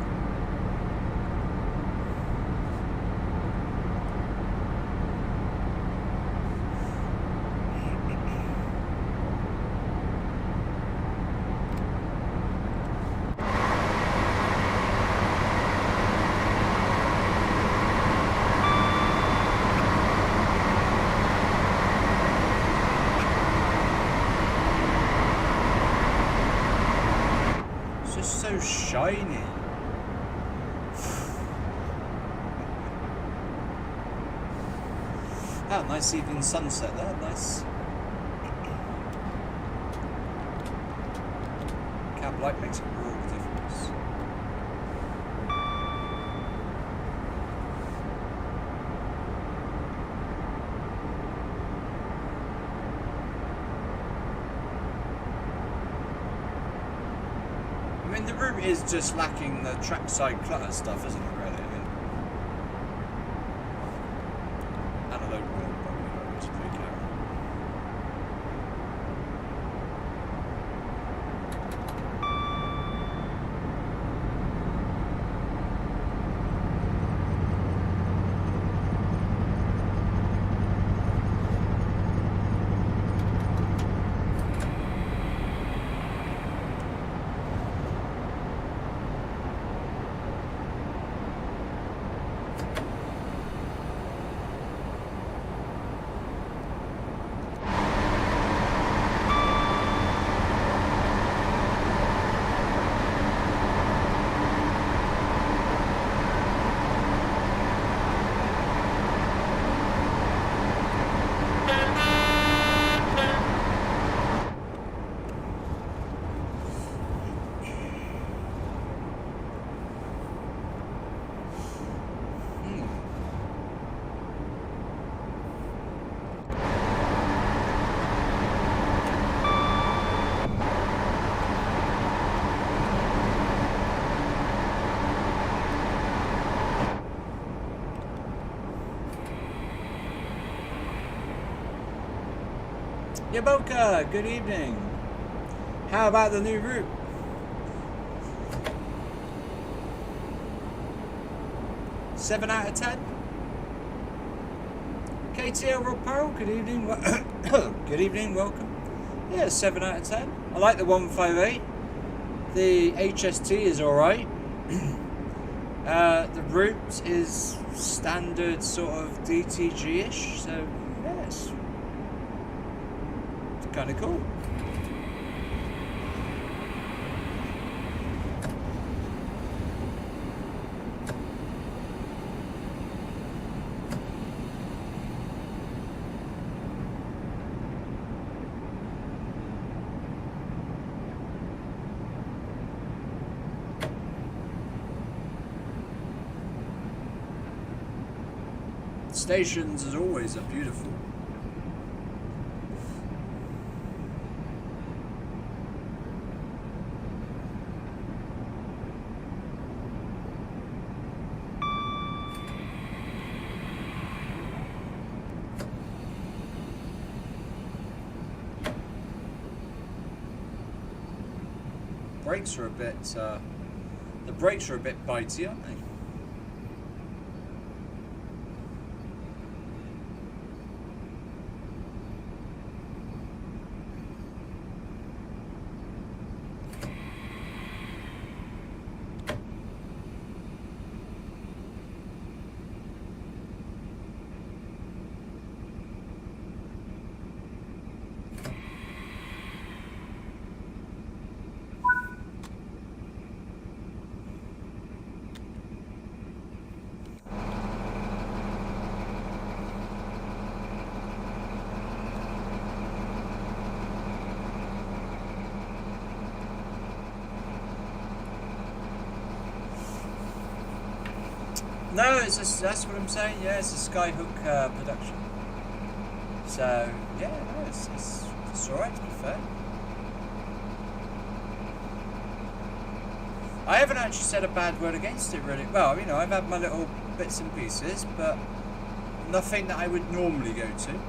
C: So shiny. Ah, nice evening sunset there, nice. Cab light makes a real difference. I mean, the route is just lacking the trackside clutter stuff, isn't it, really? I mean, and a load more, but we don't need to play camera. Yaboka, good evening. How about the new route? Seven out of 10. KTL Rob Parrell, good evening. Good evening, welcome. Yeah, 7 out of 10. I like the 158. The HST is alright. The route is standard sort of DTG-ish, so yes. Kind of cool. Stations, as always, are beautiful. Brakes are a bit, the brakes are a bit bitey, aren't they? No, it's just, that's what I'm saying. Yeah, it's a Skyhook production. So yeah, no, it's all right to be fair. I haven't actually said a bad word against it really. Well, you know, I've had my little bits and pieces, but nothing that I would normally go to.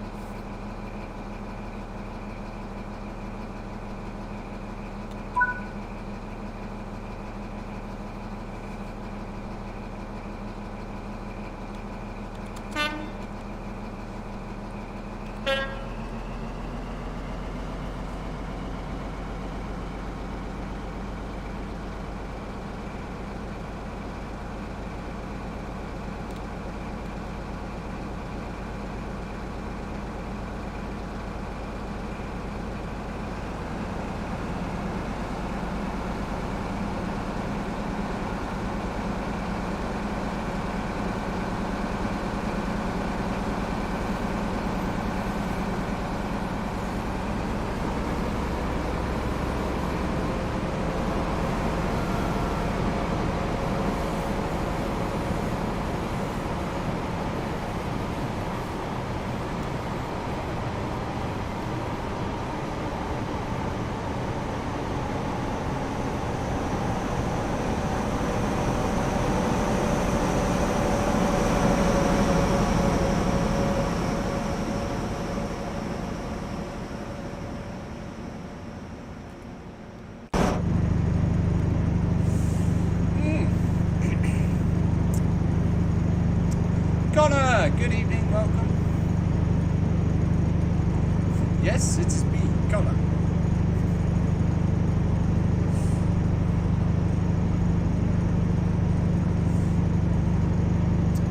C: Yes, it is me, Connor.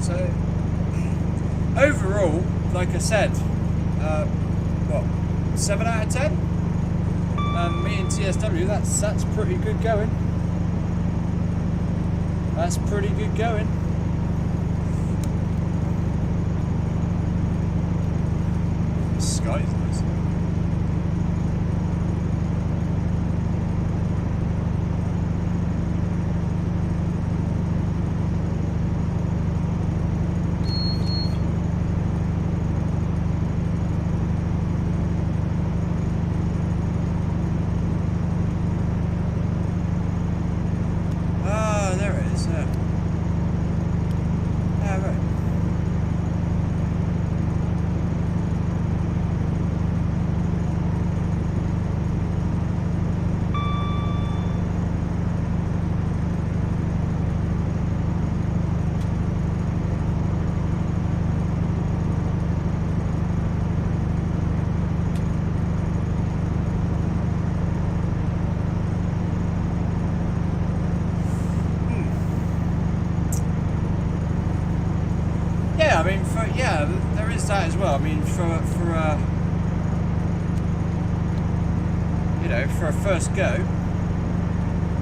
C: So, overall, like I said, what, 7 out of 10? Me and TSW, that's pretty good going. That's pretty good going. The sky's nice. Ah, there it is. Ah, right. Yeah, I mean, there is that as well. I mean, for for a first go,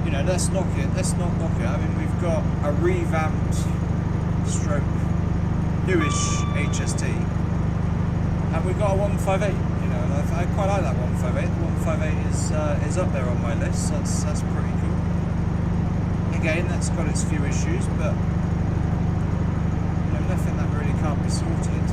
C: let's knock it. Let's not knock it. I mean, we've got a revamped, stroke, newish HST, and we've got a 158. And I quite like that 158. The 158 is up there on my list. That's pretty cool. Again, that's got its few issues, but nothing that really can't be sorted.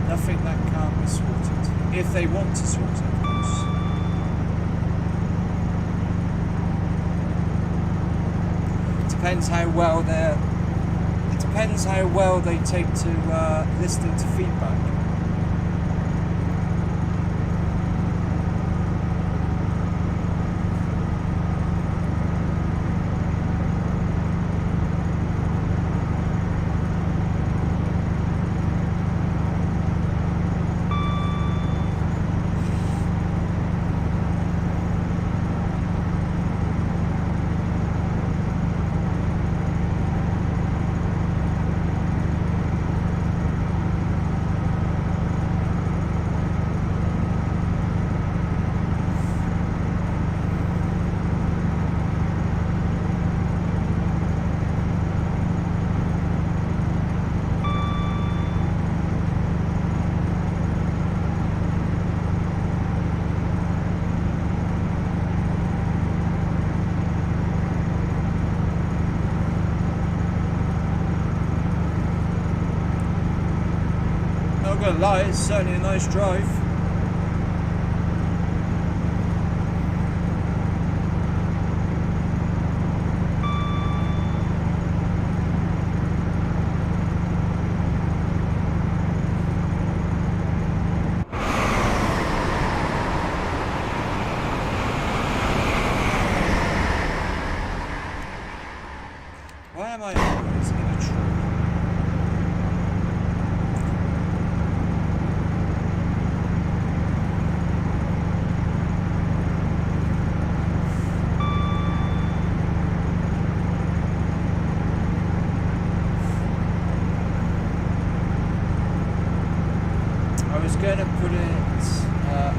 C: Nothing that can't be sorted. If they want to sort it, of course. Depends how well they're. It depends how well they take to listening to feedback. Not gonna lie, it's certainly a nice drive. Why am I always in a tree? I was going to put it as a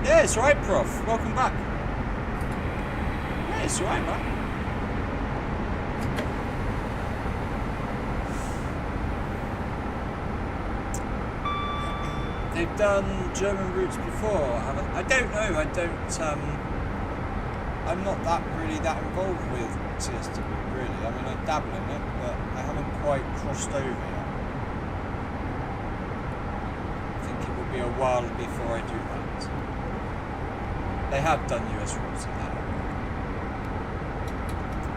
C: Yeah, it's alright, Prof. Welcome back. Yeah, it's alright, man. They've done German routes before, haven't I don't know, I'm not really that involved with TSW, really. I mean, I dabble in it, but I haven't quite crossed over yet. I think it will be a while before I do that. They have done US routes in that area.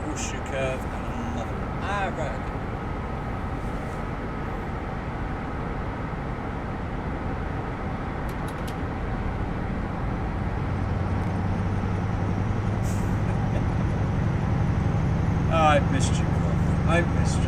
C: Horseshoe curve and another one. Ah, right, okay. I've missed you, Prof. I've missed you.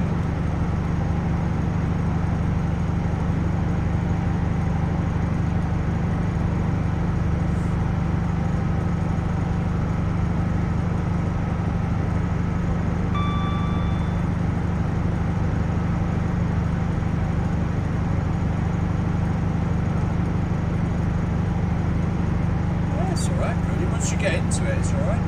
C: Yeah, it's alright, really. Once you get into it, it's alright.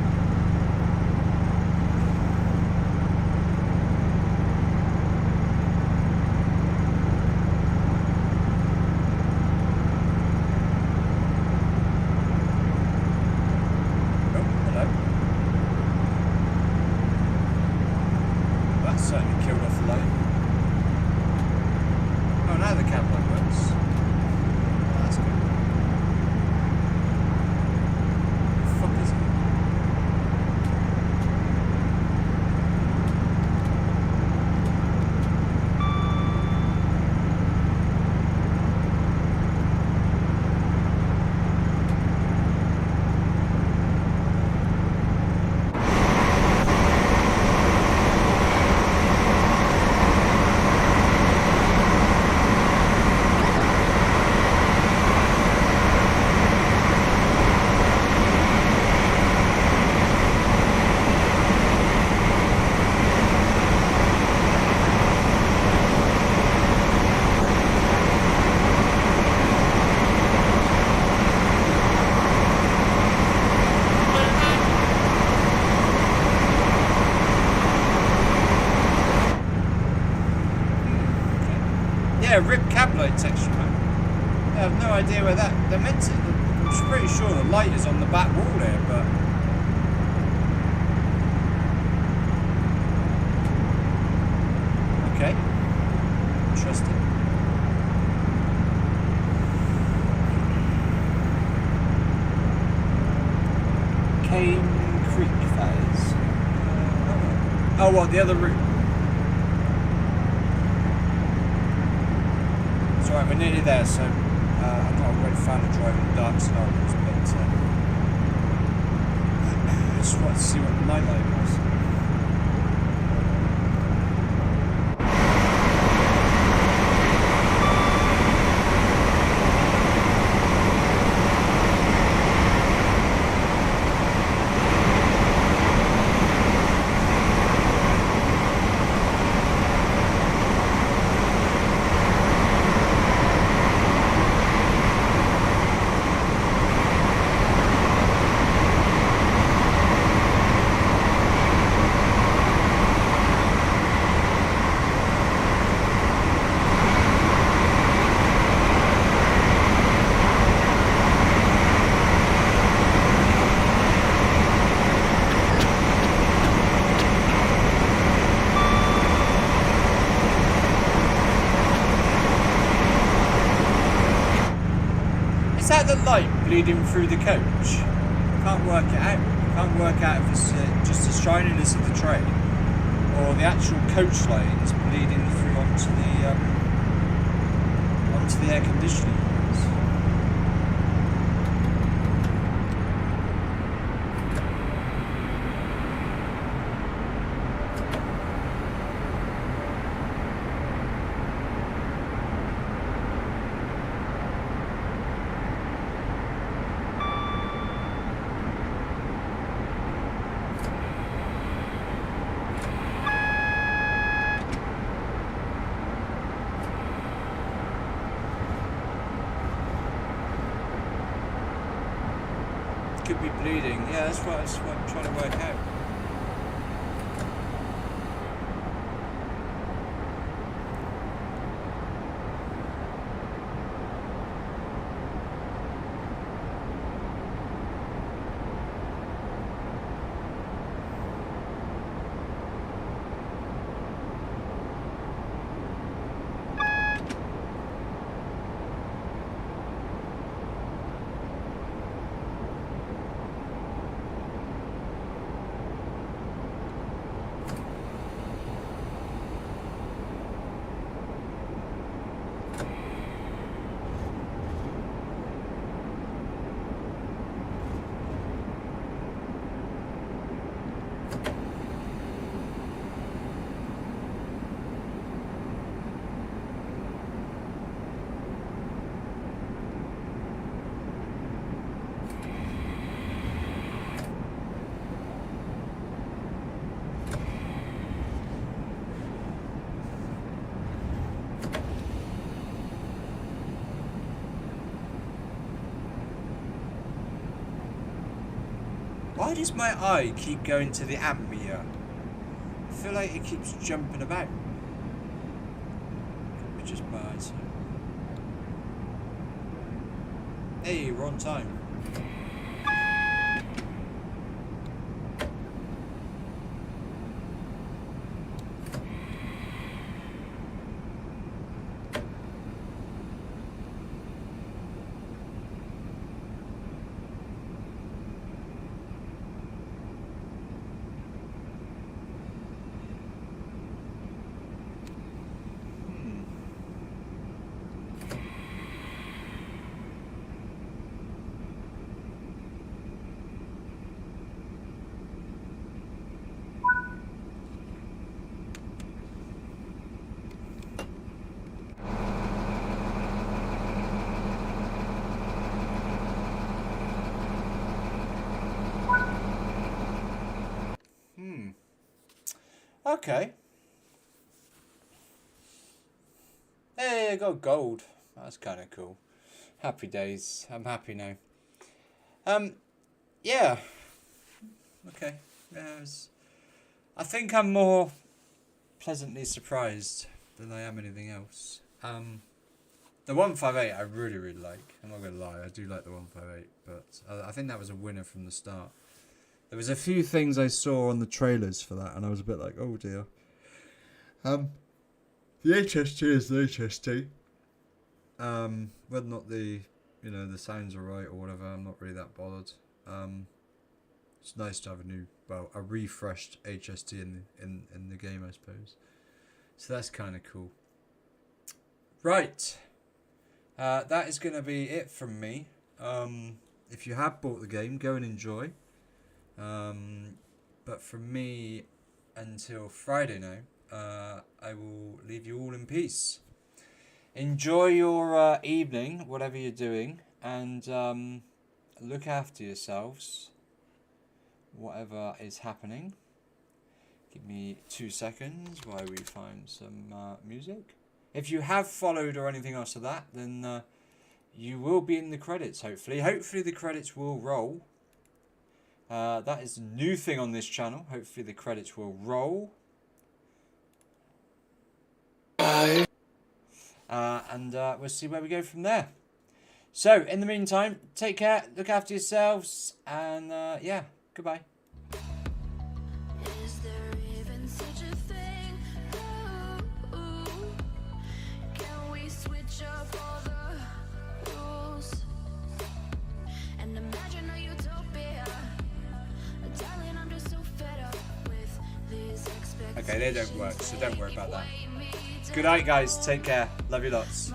C: Certainly killed off the light. Oh, now the cab light works. Oh, that's good. What the fuck is it? Yeah, rip cab light texture, man. I have no idea where that... They're meant to... I'm pretty sure the light is on the back wall there, but... Okay. Interesting. Cane Creek, that is. Oh, what? The other route? Right, we're nearly there, so I'm not a great fan of driving in dark scenarios, but I just wanted to see what the nightlight was. Is that the light bleeding through the coach? I can't work it out. I can't work out if it's just the shininess of the train or the actual coach light is bleeding through onto the air conditioning units. could be bleeding. Yeah, that's what I'm trying to work out. Why does my eye keep going to the amp meter? I feel like it keeps jumping about. Could be just my eyesight. Hey, we're on time. Okay. Hey, I got gold. That's kind of cool. Happy days. I'm happy now. Yeah. Okay. Yeah, I think I'm more pleasantly surprised than I am anything else. The 158 I really, really like. I'm not going to lie. I do like the 158, but I think that was a winner from the start. There was a few things I saw on the trailers for that, and I was a bit like, oh dear. The HST is the HST. Whether or not the sounds are right or whatever, I'm not really that bothered. It's nice to have a refreshed HST in the game, I suppose. So that's kind of cool. Right. That is going to be it from me. If you have bought the game, go and enjoy. But from me, until Friday now, I will leave you all in peace. Enjoy your evening, whatever you're doing, and look after yourselves, whatever is happening. Give me 2 seconds while we find some music. If you have followed or anything else of that, then you will be in the credits, hopefully. Hopefully the credits will roll. That is a new thing on this channel. Hopefully the credits will roll. And we'll see where we go from there. So, in the meantime, take care, look after yourselves, and yeah, goodbye.
A: Is there even such a thing? Ooh, can we switch up all the rules and imagine a utopia? Darling, I'm just so fed up with these expectations.
C: Okay, they don't work, so don't worry about that. Good night, guys. Take care. Love you lots.